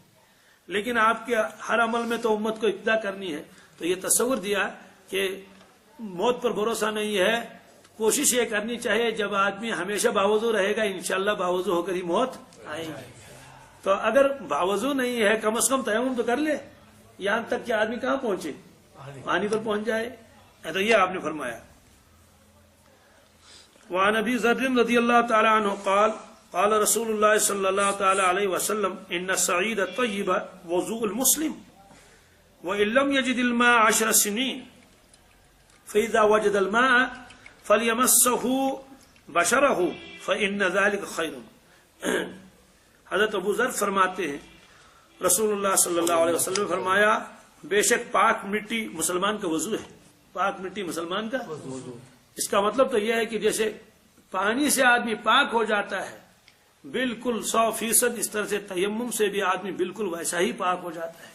لیکن آپ کے ہر عمل میں تو امت کو اقتدا کرنی ہے، تو یہ تصور دیا کہ موت پر بھروسہ نہیں ہے، کوشش یہ کرنی چاہیے جب آدمی ہمیشہ باوضو رہے گا انشاءاللہ باوضو ہو کر ہی موت آئے گی۔ تو اگر باوضو نہیں ہے کم از کم تیمم تو کر لے، یہاں تک کہ آدمی کہاں پہنچے، پانی پر پہنچ جائے، تو یہ آپ نے فرمایا۔ وعن ابی ذر رضی اللہ تعالی عنہ قال قال رسول اللہ صلی اللہ تعالی علیہ وسلم ان الصعید الطیب وضوء المسلم وان لم یجد الماء 10 سنین فاذا وجد الماء فلیمسه بشره فان ذلك خیر۔ حضرت ابو ذر فرماتے ہیں رسول اللہ صلی اللہ علیہ وسلم نے فرمایا بے شک پاک مٹی مسلمان کا وضو ہے، پاک مٹی مسلمان کا وضو۔ اس کا مطلب تو یہ ہے کہ جیسے پانی سے آدمی پاک ہو جاتا ہے بالکل 100%، اس طرح سے تیمم سے بھی آدمی بالکل ویسا ہی پاک ہو جاتا ہے۔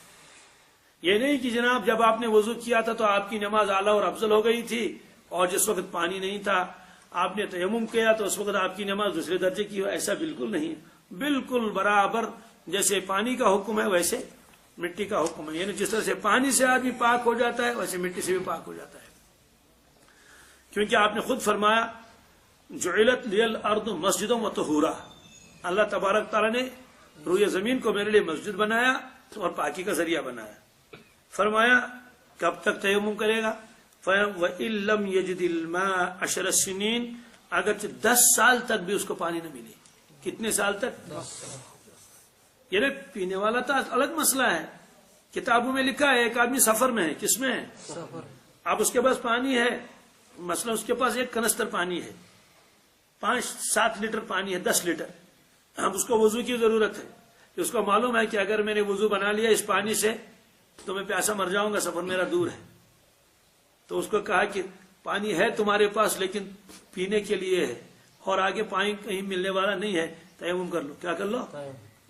یہ نہیں کہ جناب جب آپ نے وضو کیا تھا تو آپ کی نماز اعلیٰ اور افضل ہو گئی تھی، اور جس وقت پانی نہیں تھا آپ نے تیمم کیا تو اس وقت آپ کی نماز دوسرے درجے کی ہو، ایسا بالکل نہیں، بالکل برابر جیسے پانی کا حکم ہے ویسے مٹی کا حکم ہے، یعنی جس طرح سے پانی سے آدمی پاک ہو جاتا ہے ویسے مٹی سے بھی پاک ہو جاتا ہے، کیونکہ آپ نے خود فرمایا جعلت لی الارض مسجدا وطہورا، اللہ تبارک تعالیٰ نے روئے زمین کو میرے لیے مسجد بنایا اور پاکی کا ذریعہ بنایا۔ فرمایا کب تک تیمم کرے گا؟ وَإِن لَّمْ يَجِدِ الْمَاءَ 10 سنین، اگرچہ 10 سال تک بھی اس کو پانی نہ ملے۔ کتنے سال تک؟ یعنی پینے والا تو الگ مسئلہ ہے، کتابوں میں لکھا ہے ایک آدمی سفر میں ہے، کس میں ہے؟ سفر۔ اب اس کے پاس پانی ہے، مثلا اس کے پاس ایک کنستر پانی ہے، 5-7 لیٹر پانی ہے، 10 لیٹر، اب اس کو وضو کی ضرورت ہے، کہ اس کو معلوم ہے کہ اگر میں نے وضو بنا لیا اس پانی سے تو میں پیاسا مر جاؤں گا، سفر میرا دور ہے، تو اس کو کہا کہ پانی ہے تمہارے پاس لیکن پینے کے لیے ہے اور آگے پانی کہیں ملنے والا نہیں ہے، تیمم کر لو۔ کیا کر لو؟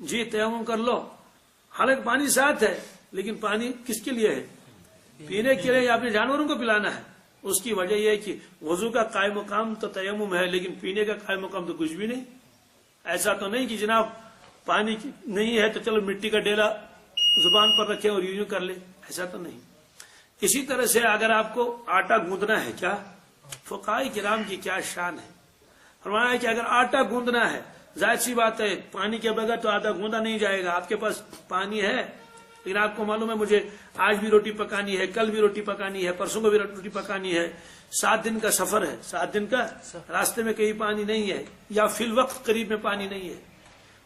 جی تیمم کر لو۔ حالانکہ پانی ساتھ ہے لیکن پانی کس کے لیے ہے؟ پینے کے لیے، یا اپنے جانوروں کو پلانا ہے۔ اس کی وجہ یہ ہے کہ وضو کا قائم مقام تو تیمم ہے لیکن پینے کا قائم مقام تو کچھ بھی نہیں۔ ایسا تو نہیں کہ جناب پانی نہیں ہے تو چلو مٹی کا ڈیلا زبان پر رکھے اور یوں کر لے، ایسا تو نہیں۔ اسی طرح سے اگر آپ کو آٹا گوندنا ہے، کیا فقہاء کرام کی کیا شان ہے، فرمایا ہے کہ اگر آٹا گوندنا ہے، ظاہر سی بات ہے پانی کے بغیر تو آٹا گوندا نہیں جائے گا۔ آپ کے پاس پانی ہے لیکن آپ کو معلوم ہے مجھے آج بھی روٹی پکانی ہے، کل بھی روٹی پکانی ہے، پرسوں کو بھی روٹی پکانی ہے، 7 دن کا سفر ہے، 7 دن کا راستے میں کہیں پانی نہیں ہے یا فی الوقت قریب میں پانی نہیں ہے،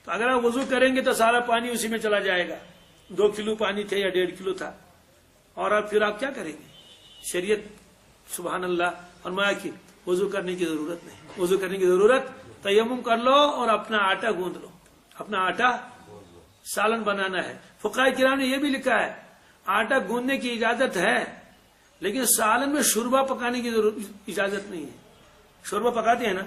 تو اگر آپ وضو کریں گے تو سارا پانی اسی میں چلا جائے گا۔ 2 کلو پانی تھے یا 1.5 کلو تھا، اور اب پھر آپ کیا کریں گے؟ شریعت سبحان اللہ فرمایا کہ وضو کرنے کی ضرورت نہیں، وضو کرنے کی ضرورت، تیمم کر لو اور اپنا آٹا گوندھ لو، اپنا آٹا سالن بنانا ہے۔ فقہاء کرام نے یہ بھی لکھا ہے آٹا گوندنے کی اجازت ہے لیکن سالن میں شوربہ پکانے کی اجازت نہیں ہے۔ شوربہ پکاتے ہیں نا،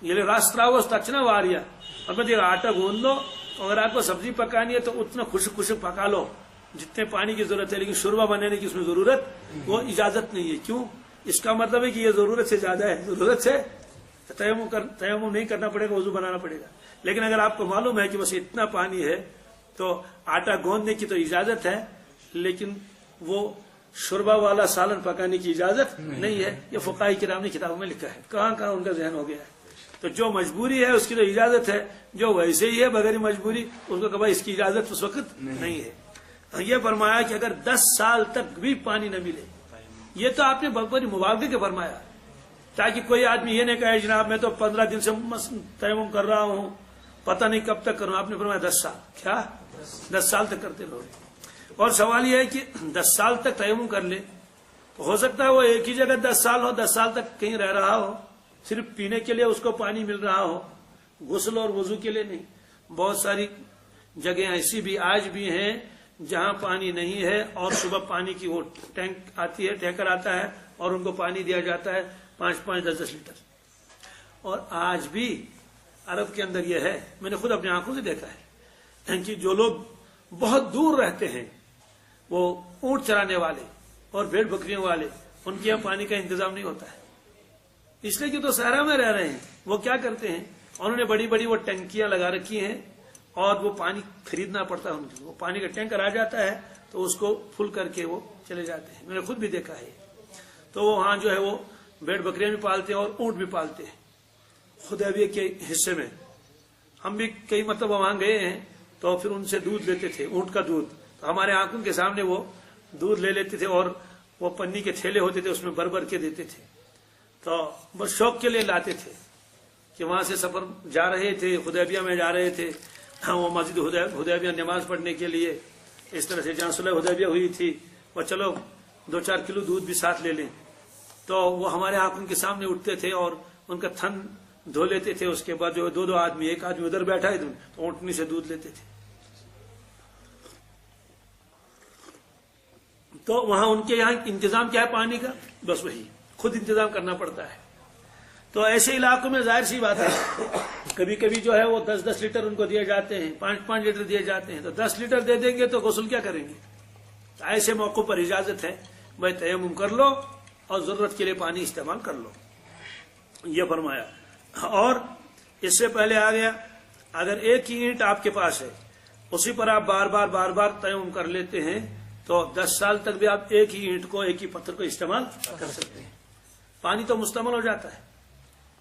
یہ راستراوس تچنا واریا، اب آٹا گوندھ لو، اگر آپ کو سبزی پکانی ہے تو اتنا خشک خشک پکا لو جتنے پانی کی ضرورت ہے، لیکن شوربہ بنانے کی اس میں ضرورت وہ اجازت نہیں ہے۔ کیوں؟ اس کا مطلب ہے کہ یہ ضرورت سے زیادہ ہے، ضرورت سے تیمم نہیں کرنا پڑے گا، وضو بنانا پڑے گا۔ لیکن اگر آپ کو معلوم ہے کہ بس اتنا پانی ہے تو آٹا گوندنے کی تو اجازت ہے لیکن وہ شوربہ والا سالن پکانے کی اجازت نہیں ہے۔ یہ فقہاء کرام نے کتابوں میں لکھا ہے، کہاں کہاں ان کا ذہن ہو گیا ہے۔ تو جو مجبوری ہے اس کی تو اجازت ہے، جو ویسے ہی ہے بغیر مجبوری اس کو کہ اس کی اجازت اس وقت نہیں ہے۔ یہ فرمایا کہ اگر 10 سال تک بھی پانی نہ ملے، یہ تو آپ نے بڑی مبالغے کے فرمایا، تاکہ کوئی آدمی یہ نہیں کہے جناب میں تو 15 دن سے تیمم کر رہا ہوں، پتہ نہیں کب تک کروں۔ آپ نے فرمایا 10 سال، کیا 10 سال تک کرتے رہو۔ اور سوال یہ ہے کہ 10 سال تک تیمم کر لے، تو ہو سکتا ہے وہ ایک ہی جگہ 10 سال ہو، 10 سال تک کہیں رہ رہا ہو، صرف پینے کے لیے اس کو پانی مل رہا ہو، غسل اور وضو کے لیے نہیں۔ بہت ساری جگہیں ایسی بھی آج بھی ہیں جہاں پانی نہیں ہے اور صبح پانی کی وہ ٹینک آتی ہے، ٹینکر آتا ہے اور ان کو پانی دیا جاتا ہے 5-5 10-10 لیٹر. اور آج بھی عرب کے اندر یہ ہے، میں نے خود اپنی آنکھوں سے دیکھا ہے کہ جو لوگ بہت دور رہتے ہیں، وہ اونٹ چرانے والے اور بھیڑ بکریوں والے، ان کے یہاں پانی کا انتظام نہیں ہوتا ہے، اس لیے کہ تو صحرا میں رہ رہے ہیں. وہ کیا کرتے ہیں، انہوں نے بڑی بڑی وہ ٹنکیاں لگا رکھی ہیں اور وہ پانی خریدنا پڑتا ہے ان کو. وہ پانی کا ٹینکر آ جاتا ہے تو اس کو فل کر کے وہ چلے جاتے ہیں. میں نے خود بھی دیکھا ہے. تو وہ وہاں جو ہے وہ بھیڑ بکریاں بھی پالتے ہیں اور اونٹ بھی پالتے ہیں. حدیبیہ کے حصے میں ہم بھی کئی مرتبہ وہاں گئے ہیں تو پھر ان سے دودھ لیتے تھے، اونٹ کا دودھ. تو ہمارے آنکھوں کے سامنے وہ دودھ لے لیتے تھے اور وہ پنی کے تھیلے ہوتے تھے، اس میں بھر بھر کے دیتے تھے. تو بس شوق کے لیے لاتے تھے کہ وہاں سے سفر جا رہے تھے، حدیبیہ میں جا رہے تھے، وہ مسجد حدیبیہ نماز پڑھنے کے لیے. اس طرح سے جہاں صلح حدیبیہ ہوئی تھی وہ چلو 2-4 کلو دودھ بھی ساتھ لے لیں. تو وہ ہمارے آنکھوں کے سامنے اٹھتے تھے اور ان کا تھن دھو لیتے تھے. اس کے بعد جو 2 آدمی، ایک آدمی ادھر بیٹھا ہے تو اونٹنی سے دودھ لیتے تھے. تو وہاں ان کے یہاں انتظام کیا ہے پانی کا، بس وہی خود انتظام کرنا پڑتا ہے. تو ایسے علاقوں میں ظاہر سی بات ہے کبھی کبھی جو ہے وہ 10-10 لیٹر ان کو دیے جاتے ہیں، 5-5 لیٹر دیے جاتے ہیں. تو 10 لیٹر دے دیں گے تو غسل کیا کریں گے؟ تو ایسے موقع پر اجازت ہے بھائی تیمم کر لو اور ضرورت کے لیے پانی استعمال کر لو، یہ فرمایا. اور اس سے پہلے آ گیا اگر ایک ہی اینٹ آپ کے پاس ہے اسی پر آپ بار بار تیمم کر لیتے ہیں تو 10 سال تک بھی آپ ایک ہی اینٹ کو، ایک ہی پتھر کو استعمال کر سکتے ہیں. پانی تو مستعمل ہو جاتا ہے.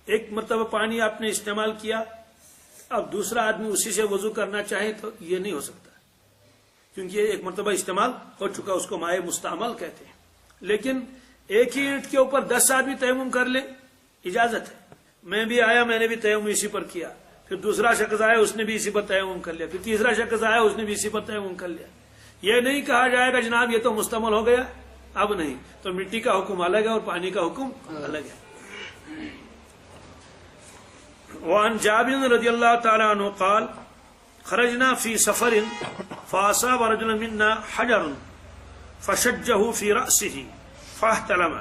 ایک مرتبہ پانی آپ نے استعمال کیا، اب دوسرا آدمی اسی سے وضو کرنا چاہے تو یہ نہیں ہو سکتا کیونکہ ایک مرتبہ استعمال ہو چکا، اس کو مائع مستعمل کہتے ہیں. لیکن ایک ہی اینٹ کے اوپر 10 آدمی تیمم کر لیں، اجازت ہے. میں بھی آیا، میں نے بھی تیمم اسی پر کیا، پھر دوسرا شخص آیا اس نے بھی اسی پر تیمم کر لیا، پھر تیسرا شخص آیا اس نے بھی اسی پر تیمم کر لیا. یہ نہیں کہا جائے گا جناب یہ تو مستعمل ہو گیا، اب نہیں. تو مٹی کا حکم الگ ہے اور پانی کا حکم الگ ہے. وعن جابر رضی اللہ تعالی عنہ قال خرجنا في سفر فاصاب رجلا منا حجر فشجه في رأسه فاحتلم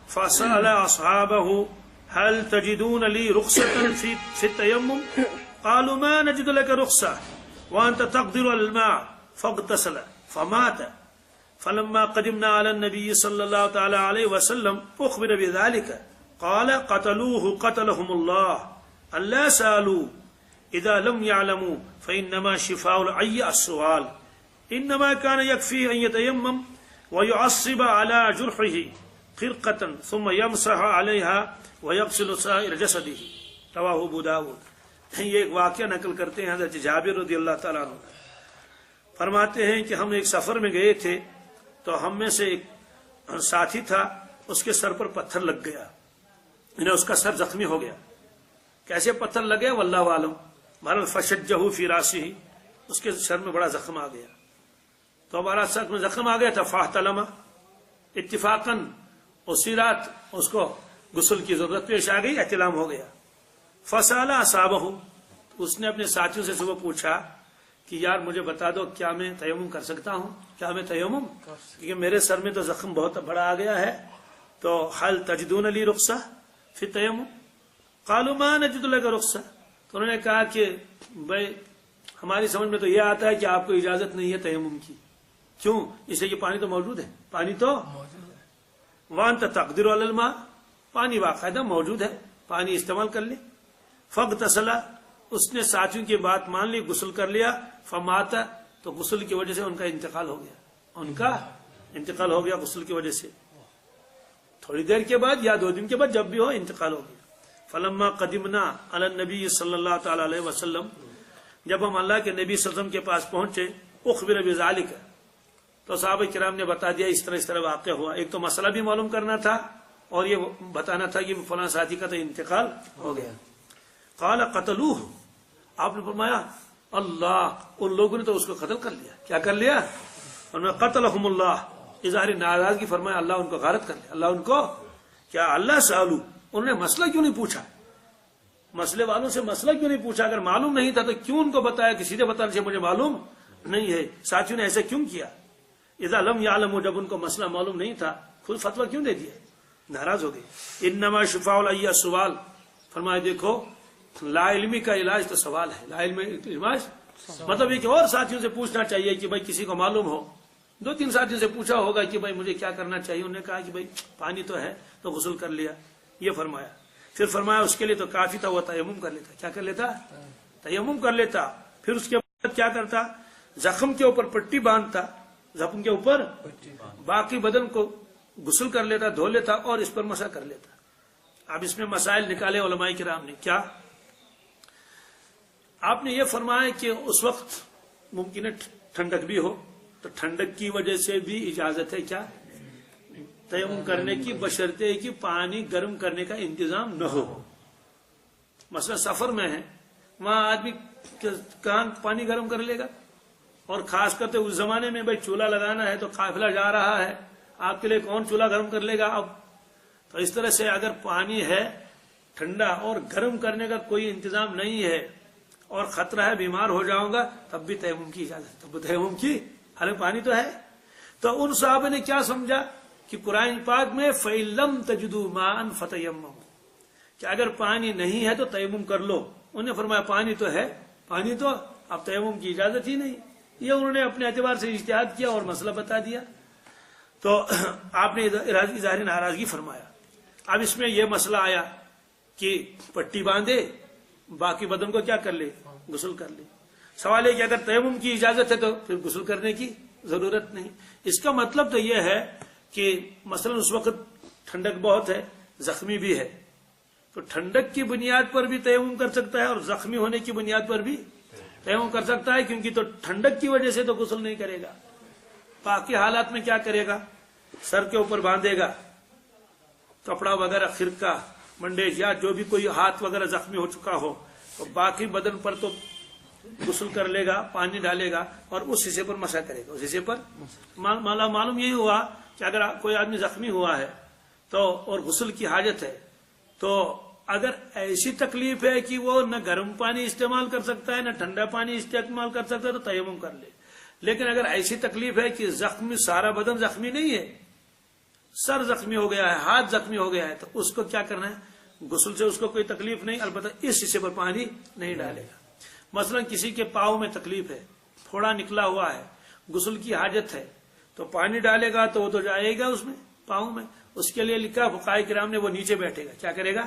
فسأل أصحابه هل تجدون لي رخصة في التيمم؟ قالوا ما نجد لك رخصة وأنت تقدر على الماء فاغتسل فمات. فلما قدمنا على النبي صلى الله تعالى عليه وسلم أخبر بذلك قال قتلوه قتلهم الله ألا سألوا إذا لم يعلموا فإنما شفاء العي السؤال إنما كان يكفي أن يتيمم ويعصب على جرحه خرقة ثم يمسح عليها ويغسل سائر جسده. رواه ابو داود. یہ ایک واقعہ نقل کرتے ہیں حضرت جابر رضی اللہ تعالیٰ عنہ، فرماتے ہیں کہ ہم ایک سفر میں گئے تھے تو ہم میں سے ایک ساتھی تھا، اس کے سر پر پتھر لگ گیا، یعنی اس کا سر زخمی ہو گیا. کیسے پتھر لگے واللہ عالم، بہرحال فشجہ فی راسہ، اس کے سر میں بڑا زخم آ گیا. تو ہمارا سر میں زخم آ گیا تھا، فاحتلم، اتفاقاً اسی رات اس کو غسل کی ضرورت پیش آ گئی، احتلام ہو گیا. فسأل اصحابہ، اس نے اپنے ساتھیوں سے صبح پوچھا کہ یار مجھے بتا دو کیا میں تیمم کر سکتا ہوں، کیا میں تیمم، کیونکہ میرے سر میں تو زخم بہت بڑا آ گیا ہے، تو هل تجدون لی رخصہ فی التیمم؟ قالوا ما نجد لك رخصہ. تو انہوں نے کہا کہ بھائی ہماری سمجھ میں تو یہ آتا ہے کہ آپ کو اجازت نہیں ہے تیمم کی. کیوں؟ اس لیے کہ پانی تو موجود ہے، پانی تو وانت تقدر علی الماء، پانی باقاعدہ موجود ہے، پانی استعمال کر لے. فاغتسل، اس نے ساتھیوں کی بات مان لی، غسل کر لیا. فمات، تو غسل کی وجہ سے ان کا انتقال ہو گیا، ان کا انتقال ہو گیا غسل کی وجہ سے. تھوڑی دیر کے بعد یا 2 دن کے بعد جب بھی ہو انتقال ہو گیا. فلما قدمنا علی النبی صلی اللہ تعالی علیہ وسلم، جب ہم اللہ کے نبی صلی اللہ علیہ وسلم کے پاس پہنچے، اخبر بذالک، تو صحابہ کرام نے بتا دیا اس طرح واقع ہوا. ایک تو مسئلہ بھی معلوم کرنا تھا اور یہ بتانا تھا کہ فلاں ساتھی کا تو انتقال ہو گیا. قال قتلوہ، آپ نے فرمایا اللہ، ان لوگوں نے تو اس کو قتل کر لیا. کیا کر لیا؟ انہوں نے قتلہم اللہ، اظہار ناراضگی فرمایا اللہ ان کو غارت کر لیا. اللہ ان کو کیا؟ اللہ سالو، انہوں نے مسئلہ کیوں نہیں پوچھا؟ مسئلے والوں سے مسئلہ کیوں نہیں پوچھا؟ اگر معلوم نہیں تھا تو کیوں ان کو بتایا کہ سیدھے بتانے سے مجھے معلوم نہیں ہے؟ ساتھیوں نے ایسے کیوں کیا؟ اذا لم یعلموا، جب ان کو مسئلہ معلوم نہیں تھا خود فتویٰ کیوں دے دیا؟ ناراض ہو گئے۔ انما شفاء العی سوال، فرمایا دیکھو لا علمی کا علاج تو سوال ہے، لا علمی کا علاج مطلب یہ کہ اور ساتھیوں سے پوچھنا چاہیے کہ بھائی کسی کو معلوم ہو، 2-3 ساتھیوں سے پوچھا ہوگا کہ بھائی مجھے کیا کرنا چاہیے، انہوں نے کہا کہ بھائی پانی تو ہے تو غسل کر لیا، یہ فرمایا۔ پھر فرمایا اس کے لیے تو کافی تھا وہ تیمم کر لیتا۔ کیا کر لیتا؟ تیمم کر لیتا۔ پھر اس کے بعد کیا کرتا؟ زخم کے اوپر پٹی باندھتا، زخم کے اوپر باقی بدن کو غسل کر لیتا، دھو لیتا اور اس پر مسح کر لیتا۔ اب اس میں مسائل نکالے علماء کرام نے۔ کیا آپ نے یہ فرمایا کہ اس وقت ممکن ہے ٹھنڈک بھی ہو، تو ٹھنڈک کی وجہ سے بھی اجازت ہے کیا تیمم کرنے کی، بشرطے کہ پانی گرم کرنے کا انتظام نہ ہو۔ مثلا سفر میں ہے، وہاں آدمی کہاں پانی گرم کر لے گا؟ اور خاص کر اس زمانے میں بھائی چولہا لگانا ہے تو قافلہ جا رہا ہے، آپ کے لیے کون چولہا گرم کر لے گا اب؟ تو اس طرح سے اگر پانی ہے ٹھنڈا اور گرم کرنے کا کوئی انتظام نہیں ہے اور خطرہ ہے بیمار ہو جاؤں گا، تب بھی تیمم کی اجازت، تب تیمم کی، حالانکہ پانی تو ہے۔ تو ان صحابہ نے کیا سمجھا کہ قرآن پاک میں فَإِن لَّمْ تَجِدُوا مَاءً فَتَيَمَّمُوا، کہ اگر پانی نہیں ہے تو تیمم کر لو۔ انہوں نے فرمایا پانی تو ہے، پانی تو اب تیمم کی اجازت ہی نہیں۔ یہ انہوں نے اپنے اعتبار سے اجتہاد کیا اور مسئلہ بتا دیا، تو آپ نے اظہار ناراضگی فرمایا۔ اب اس میں یہ مسئلہ آیا کہ پٹی باندھے، باقی بدن کو کیا کر لے؟ غسل کر لے۔ سوال ہے کہ اگر تیمم کی اجازت ہے تو پھر غسل کرنے کی ضرورت نہیں۔ اس کا مطلب تو یہ ہے کہ مثلا اس وقت ٹھنڈک بہت ہے، زخمی بھی ہے، تو ٹھنڈک کی بنیاد پر بھی تیمم کر سکتا ہے اور زخمی ہونے کی بنیاد پر بھی تیمم کر سکتا ہے، کیونکہ تو ٹھنڈک کی وجہ سے تو غسل نہیں کرے گا۔ باقی حالات میں کیا کرے گا؟ سر کے اوپر باندھے گا کپڑا وغیرہ، خرقہ، بنڈیج، یا جو بھی کوئی ہاتھ وغیرہ زخمی ہو چکا ہو، تو باقی بدن پر تو غسل کر لے گا، پانی ڈالے گا اور اس حصے پر مسح کرے گا۔ اس حصے پر معلوم یہی ہوا کہ اگر کوئی آدمی زخمی ہوا ہے تو اور غسل کی حاجت ہے، تو اگر ایسی تکلیف ہے کہ وہ نہ گرم پانی استعمال کر سکتا ہے نہ ٹھنڈا پانی استعمال کر سکتا ہے تو تیمم کر لے۔ لیکن اگر ایسی تکلیف ہے کہ زخمی، سارا بدن زخمی نہیں ہے، سر زخمی ہو گیا ہے، ہاتھ زخمی ہو گیا ہے، تو اس کو کیا کرنا ہے؟ غسل سے اس کو کوئی تکلیف نہیں، البتہ اس حصے پر پانی نہیں ڈالے گا۔ مثلا کسی کے پاؤں میں تکلیف ہے، پھوڑا نکلا ہوا ہے، غسل کی حاجت ہے، تو پانی ڈالے گا تو وہ تو جائے گا اس میں، پاؤں میں۔ اس کے لیے لکھا فقہاء کرام نے، وہ نیچے بیٹھے گا۔ کیا کرے گا؟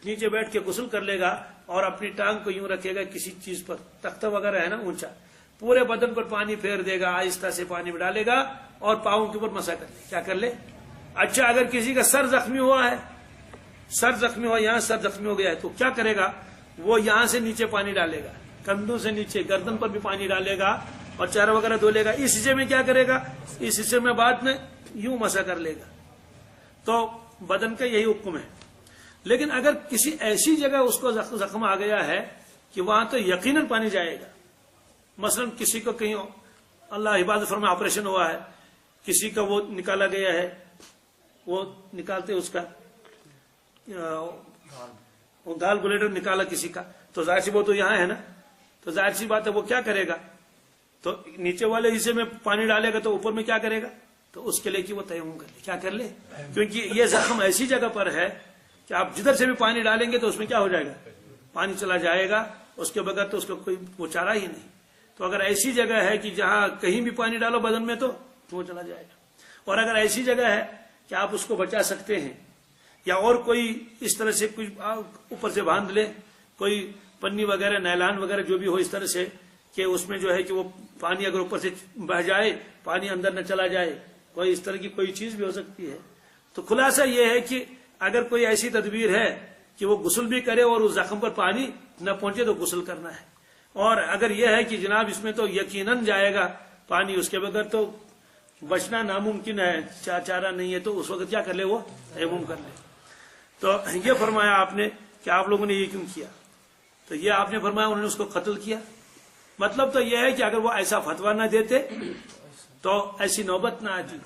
نیچے بیٹھ کے غسل کر لے گا اور اپنی ٹانگ کو یوں رکھے گا کسی چیز پر، تختہ وغیرہ ہے نا اونچا، پورے بدن پر پانی پھیر دے گا، آہستہ سے پانی میں ڈالے گا اور پاؤں کے اوپر مسح کر لے۔ کیا کر لے؟ اچھا اگر کسی کا سر زخمی ہوا ہے، سر زخمی ہوا، یہاں سر زخمی ہو گیا ہے، تو کیا کرے گا؟ وہ یہاں سے نیچے پانی ڈالے گا، کندھوں سے نیچے گردن پر بھی پانی ڈالے گا اور چہرہ وغیرہ دھولے گا۔ اس حصے میں کیا کرے گا؟ اس حصے میں بعد میں یوں مسح کر لے گا۔ تو بدن کا یہی حکم ہے۔ لیکن اگر کسی ایسی جگہ اس کو زخم آ گیا ہے کہ وہاں تو یقیناً پانی جائے گا، مثلا کسی کو کہیں اللہ حفاظت فرمائے آپریشن ہوا ہے، کسی کا وہ نکالا گیا ہے، وہ نکالتے اس کا گال بلیڈر نکالا کسی کا، تو ظاہر سی وہ تو یہاں ہے نا، تو ظاہر سی بات ہے وہ کیا کرے گا؟ تو نیچے والے حصے میں پانی ڈالے گا تو اوپر میں کیا کرے گا؟ تو اس کے لیے کہ وہ تیمم کر لے۔ کیا کر لے؟ کیونکہ یہ زخم ایسی جگہ پر ہے کہ آپ جدھر سے بھی پانی ڈالیں گے تو اس میں کیا ہو جائے گا؟ پانی چلا جائے گا، اس کے بغیر تو اس کا کوئی وہ چارہ ہی نہیں۔ تو اگر ایسی جگہ ہے کہ جہاں کہیں بھی پانی ڈالو بدن میں تو وہ چلا جائے گا، اور اگر ایسی جگہ ہے کہ آپ اس کو بچا سکتے ہیں، یا اور کوئی اس طرح سے کوئی اوپر سے باندھ لے، کوئی پنی وغیرہ، نیلان وغیرہ جو بھی ہو اس طرح سے کہ اس میں جو ہے کہ وہ پانی اگر اوپر سے بہ جائے، پانی اندر نہ چلا جائے، کوئی اس طرح کی کوئی چیز بھی ہو سکتی ہے۔ تو خلاصہ یہ ہے کہ اگر کوئی ایسی تدبیر ہے کہ وہ غسل بھی کرے اور اس زخم پر پانی نہ پہنچے تو غسل کرنا ہے، اور اگر یہ ہے کہ جناب اس میں تو یقیناً جائے گا پانی، اس کے بغیر تو بچنا ناممکن ہے، چارہ نہیں ہے، تو اس وقت کیا کر لے؟ وہ تیمم کر لے۔ تو یہ فرمایا آپ نے کہ آپ لوگوں نے یہ کیوں کیا؟ تو یہ آپ نے فرمایا انہوں نے اس کو قتل کیا۔ مطلب تو یہ ہے کہ اگر وہ ایسا فتویٰ نہ دیتے تو ایسی نوبت نہ آتی،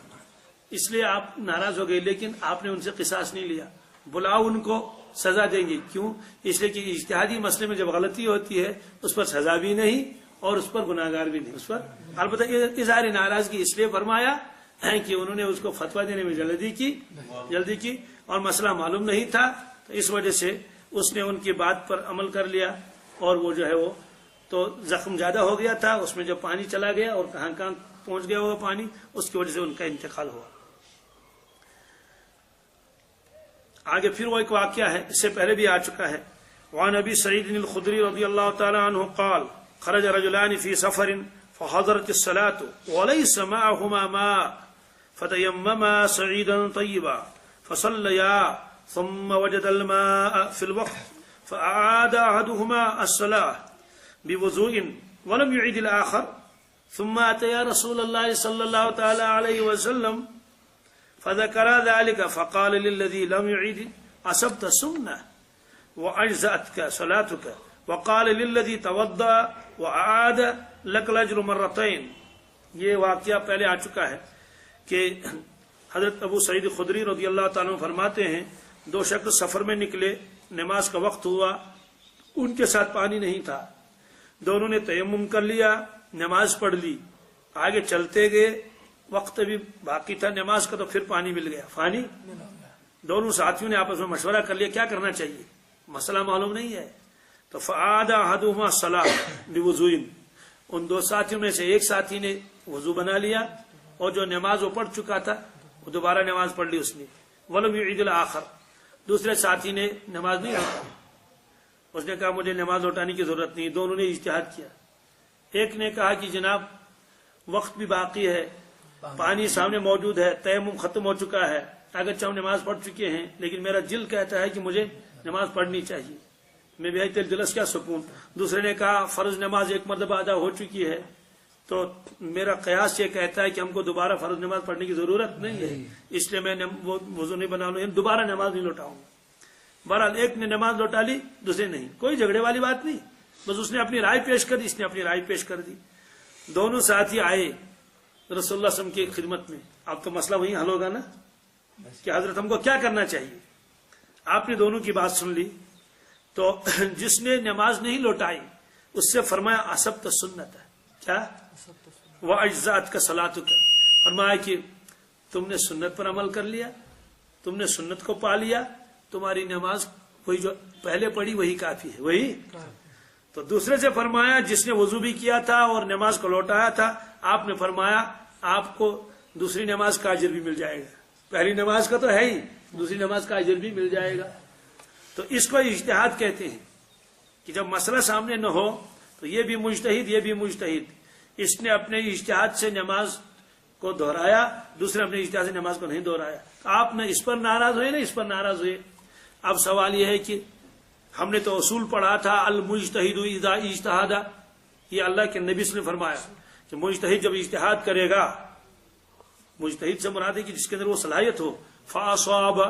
اس لیے آپ ناراض ہو گئے، لیکن آپ نے ان سے قصاص نہیں لیا، بلاؤ ان کو، سزا دیں گے. کیوں؟ اس لیے کہ اجتہادی مسئلے میں جب غلطی ہوتی ہے اس پر سزا بھی نہیں اور اس پر گناہگار بھی نہیں. اس پر البتہ اظہار ناراضگی اس لیے فرمایا کہ انہوں نے اس کو فتویٰ دینے میں جلدی کی اور مسئلہ معلوم نہیں تھا، تو اس وجہ سے اس نے ان کی بات پر عمل کر لیا اور وہ جو ہے وہ تو زخم زیادہ ہو گیا تھا. اس میں جب پانی چلا گیا اور کہاں پہنچ گیا وہ پانی، اس کی وجہ سے ان کا انتقال ہوا. آگے پھر وہ ایک واقعہ ہے، اس سے پہلے بھی آ چکا ہے. وعن ابی سعید الخدری رضی اللہ تعالی عنہ قال خرج رجلان في سفر فحضرت الصلاة وليس معهما ماء فتيمما سعيدا طيبا فصليا ثم وجد الماء في الوقت فأعاد أحدهما الصلاة بوضوء ولم يعيد الآخر ثم أتيا رسول الله صلى الله تعالى عليه وسلم فذكر ذلك فقال للذي لم يعيد أصبت سنة وأجزأتك صلاتك وقال للذي توضأ وأعاد لك الأجر مرتين. یہ واقعہ پہلے آ چکا ہے کہ حضرت ابو سعید خدری رضی اللہ تعالیٰ عنہ فرماتے ہیں دو شخص سفر میں نکلے، نماز کا وقت ہوا، ان کے ساتھ پانی نہیں تھا، دونوں نے تیمم کر لیا، نماز پڑھ لی، آگے چلتے گئے، وقت بھی باقی تھا نماز کا تو پھر پانی مل گیا، پانی دونوں ساتھیوں نے آپس میں مشورہ کر لیا کیا کرنا چاہیے، مسئلہ معلوم نہیں ہے. تو فعاد احدهما الصلاة بوضوء، ان دو ساتھیوں میں سے ایک ساتھی نے وضو بنا لیا اور جو نماز وہ پڑھ چکا تھا وہ دوبارہ نماز پڑھ لی اس نے. ولم يعيد الآخر، دوسرے ساتھی نے نماز نہیں لوٹائی، اس نے کہا مجھے نماز لوٹانے کی ضرورت نہیں. دونوں نے اجتہاد کیا. ایک نے کہا کہ جناب وقت بھی باقی ہے، پانی سامنے موجود ہے، تیمم ختم ہو چکا ہے، اگرچہ ہم نماز پڑھ چکے ہیں لیکن میرا دل کہتا ہے کہ مجھے نماز پڑھنی چاہیے، میں بھی تل جلس کیا سکون. دوسرے نے کہا فرض نماز ایک مرتبہ ادا ہو چکی ہے تو میرا قیاس یہ کہتا ہے کہ ہم کو دوبارہ فرض نماز پڑھنے کی ضرورت نہیں ہے، اس لیے میں وہ وضو نہیں بنا لوں، دوبارہ نماز نہیں لوٹاؤں گا. بہرحال ایک نے نماز لوٹا لی، دوسرے نہیں. کوئی جھگڑے والی بات نہیں، بس اس نے اپنی رائے پیش کر دی، اس نے اپنی رائے پیش کر دی. دونوں ساتھی آئے رسول اللہ صلی اللہ علیہ وسلم کی خدمت میں. اب تو مسئلہ وہی حل ہوگا نا کہ حضرت ہم کو کیا کرنا چاہیے. آپ نے دونوں کی بات سن لی تو جس نے نماز نہیں لوٹائی اس سے فرمایا اصبت سنت ہے، کیا وہ اجزات کا صلاتک، فرمایا کہ تم نے سنت پر عمل کر لیا، تم نے سنت کو پا لیا، تمہاری نماز وہی جو پہلے پڑھی وہی کافی ہے، وہی. تو دوسرے سے فرمایا جس نے وضو بھی کیا تھا اور نماز کو لوٹایا تھا، آپ نے فرمایا آپ کو دوسری نماز کا اجر بھی مل جائے گا، پہلی نماز کا تو ہے ہی، دوسری نماز کا اجر بھی مل جائے گا. تو اس کو اجتہاد کہتے ہیں کہ جب مسئلہ سامنے نہ ہو تو یہ بھی مجتہد یہ بھی مجتہد، اس نے اپنے اجتہاد سے نماز کو دہرایا، دوسرے اپنے اجتہاد سے نماز کو نہیں دہرایا. آپ نہ اس پر ناراض ہوئے نہ اس پر ناراض ہوئے. اب سوال یہ ہے کہ ہم نے تو اصول پڑھا تھا المجتہد اذا اجتہد، یہ اللہ کے نبی نے فرمایا کہ مجتہد جب اجتہاد کرے گا، مجتہد سے مراد ہے کہ جس کے اندر وہ صلاحیت ہو، فاصاب،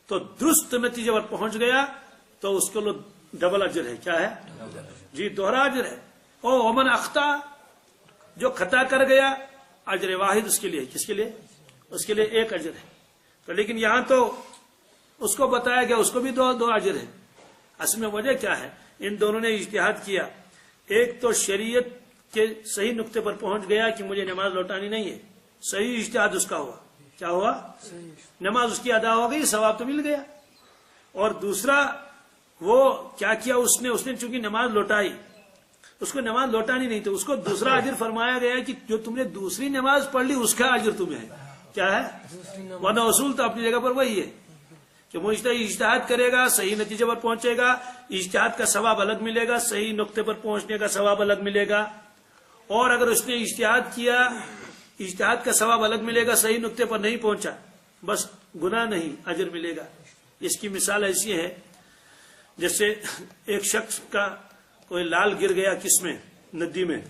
تو درست نتیجے پر پہنچ گیا تو اس کو ڈبل اجر ہے. کیا ہے جی؟ دوہرا اجر ہے. او ومن اخطا، جو خطا کر گیا اجر واحد اس کے لیے. کس کے لیے؟ اس کے لیے ایک اجر ہے. تو لیکن یہاں تو اس کو بتایا گیا اس کو بھی دو اجر ہے. اصل میں وجہ کیا ہے؟ ان دونوں نے اجتہاد کیا. ایک تو شریعت کے صحیح نقطے پر پہنچ گیا کہ مجھے نماز لوٹانی نہیں ہے، صحیح اجتہاد اس کا ہوا. کیا ہوا؟ نماز اس کی ادا ہو گئی، ثواب تو مل گیا. اور دوسرا وہ کیا کیا اس نے چونکہ نماز لوٹائی، اس کو نماز لوٹانی نہیں تو اس کو دوسرا اجر فرمایا گیا کہ جو تم نے دوسری نماز پڑھ لی اس کا اجر تمہیں ہے. کیا ہے؟ ورنہ اصول تو اپنی جگہ پر وہی ہے کہ مجتہد اجتہاد کرے گا، صحیح نتیجے پر پہنچے گا، اجتہاد کا ثواب الگ ملے گا، صحیح نقطے پر پہنچنے کا ثواب الگ ملے گا. اور اگر اس نے اجتہاد کیا، اجتہاد کا ثواب الگ ملے گا، صحیح نقطے پر نہیں پہنچا، بس گناہ نہیں اجر ملے گا. اس کی مثال ایسی ہے جیسے ایک شخص کا کوئی لال گر گیا کس میں، ندی میں،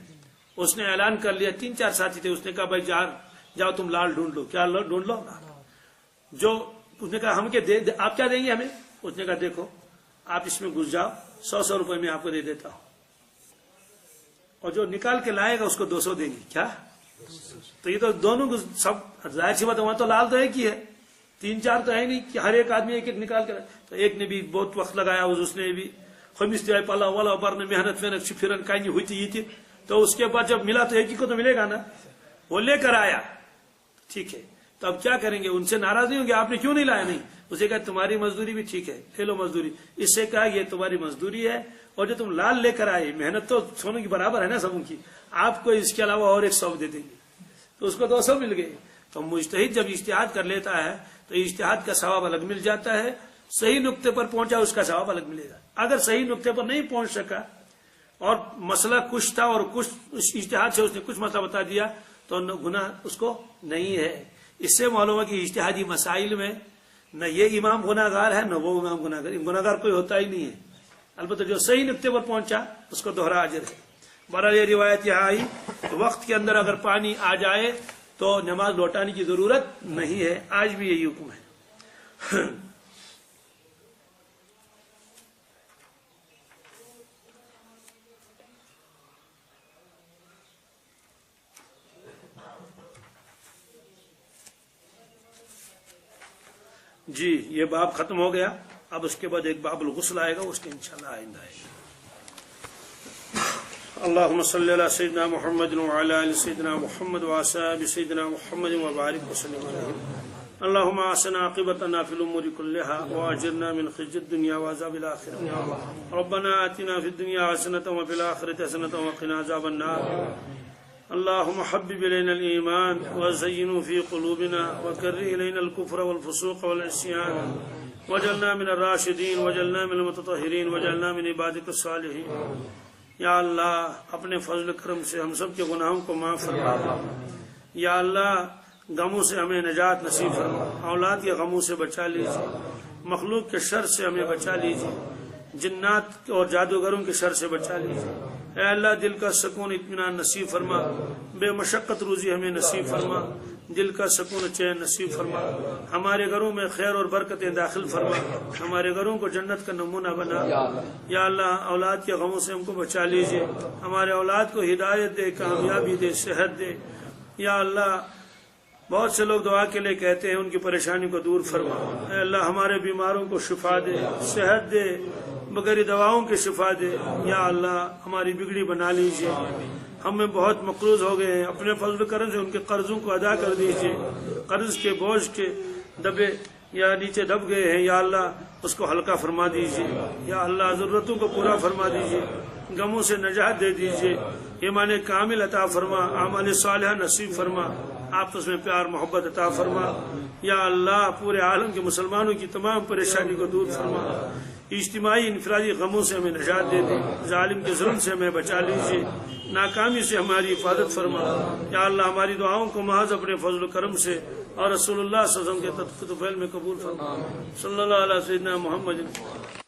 اس نے اعلان کر لیا، 3-4 ساتھی تھے، اس نے کہا بھائی جاؤ تم لال ڈھونڈ لو. کیا ڈھونڈ لو؟ جو اس نے کہا ہم آپ کیا دیں گے ہمیں؟ اس نے کہا دیکھو آپ اس میں گھس جاؤ، 100 روپے میں آپ کو دے دیتا ہوں، اور جو نکال کے لائے گا اس کو 200 دیں گے. کیا؟ تو یہ تو دونوں سب ظاہر سی بات، وہاں تو لال تو ایک ہی ہے، 3 4 تو ہے نہیں کہ ہر ایک آدمی ایک ایک نکال کر، تو ایک نے بھی بہت وقت لگایا، اس نے بھی خمیس تہ پلا والا برنے محنت وحنت پھرن کنہ ہوتی یہ تھی، تو اس کے بعد جب ملا تو ایک ہی کو تو ملے گا نا، وہ لے کر آیا، ٹھیک ہے، تو اب کیا کریں گے؟ ان سے ناراض نہیں ہوں گے آپ نے کیوں نہیں لایا؟ نہیں، اسے کہا تمہاری مزدوری بھی ٹھیک ہے، لے لو مزدوری، اس سے کہا یہ تمہاری مزدوری ہے، اور جو تم لال لے کر آئے محنت تو سونوں کی برابر ہے نا سب کی، آپ کو اس کے علاوہ اور 100 دے دیں گے، تو اس کو 200 مل گئے۔ تو مجتہد جب اجتہاد کر لیتا ہے تو اجتہاد کا ثواب الگ مل جاتا ہے، صحیح نقطے پر پہنچا اس کا ثواب الگ ملے گا۔ اگر صحیح نقطے پر نہیں پہنچ سکا اور مسئلہ کچھ تھا اور کچھ اجتہاد سے اس نے کچھ مسئلہ بتا دیا تو گناہ اس کو نہیں ہے۔ اس سے معلوم ہے کہ اجتہادی مسائل میں نہ یہ امام گناہ گار ہے نہ وہ امام گناہ گار کوئی ہوتا ہی نہیں ہے، البتہ جو صحیح نقطے پر پہنچا اس کو دوہرا اجر ہے۔ بہرحال یہ روایت یہاں آئی وقت کے اندر اگر پانی آ جائے تو نماز لوٹانے کی ضرورت نہیں ہے، آج بھی یہی حکم ہے۔ جی یہ باب ختم ہو گیا، اب اس کے بعد ایک باب الغسل آئے گا، اس کے انشاءاللہ آئندہ آئے گا۔ اللهم صل على سيدنا محمد وعلى آل سيدنا محمد وأصحاب سيدنا محمد وبارك وسلم عليه اللهم أحسن عاقبتنا في الأمور كلها وأجرنا من خزي الدنيا وعذاب الآخرة ربنا آتنا في الدنيا حسنة وفي الآخرة حسنة وقنا عذاب النار اللهم حبب إلينا الإيمان وزينه في قلوبنا وكره إلينا الكفر والفسوق والعصيان واجعلنا من الراشدين واجعلنا من المتطهرين واجعلنا من عبادك الصالحين۔ یا اللہ اپنے فضل کرم سے ہم سب کے گناہوں کو معاف فرما، یا اللہ غموں سے ہمیں نجات نصیب فرما، اولاد کے غموں سے بچا لیجیے، مخلوق کے شر سے ہمیں بچا لیجیے، جنات اور جادوگروں کے شر سے بچا لیجیے۔ اے اللہ دل کا سکون اطمینان نصیب فرما، بے مشقت روزی ہمیں نصیب فرما، دل کا سکون چین نصیب فرما، ہمارے گھروں میں خیر اور برکتیں داخل فرما، ہمارے گھروں کو جنت کا نمونہ بنا۔ یا اللہ اولاد کے غموں سے ہم کو بچا لیجیے، ہمارے اولاد کو ہدایت دے، کامیابی دے، صحت دے۔ یا اللہ بہت سے لوگ دعا کے لیے کہتے ہیں، ان کی پریشانی کو دور فرما۔ اے اللہ ہمارے بیماروں کو شفا دے، صحت دے، بغیر دواؤں کے شفا دے۔ یا اللہ ہماری بگڑی بنا لیجیے، ہم میں بہت مقروض ہو گئے ہیں، اپنے فضل کرم سے ان کے قرضوں کو ادا کر دیجیے، قرض کے بوجھ کے دبے یا نیچے دب گئے ہیں، یا اللہ اس کو ہلکا فرما دیجیے۔ یا اللہ ضرورتوں کو پورا فرما دیجیے، غموں سے نجات دے دیجیے، ایمان کامل عطا فرما، اعمال صالحہ نصیب فرما، آپس میں پیار محبت عطا فرما۔ یا اللہ پورے عالم کے مسلمانوں کی تمام پریشانی کو دور فرما، اجتماعی انفرادی غموں سے ہمیں نجات دے دیں، ظالم کے ظلم سے ہمیں بچا لیجیے، ناکامی سے ہماری حفاظت فرما۔ یا اللہ ہماری دعاؤں کو محض اپنے فضل و کرم سے اور رسول اللہ صلی اللہ علیہ وسلم کے تطفیل میں قبول فرما۔ صلی اللہ علیہ سیدنا محمد۔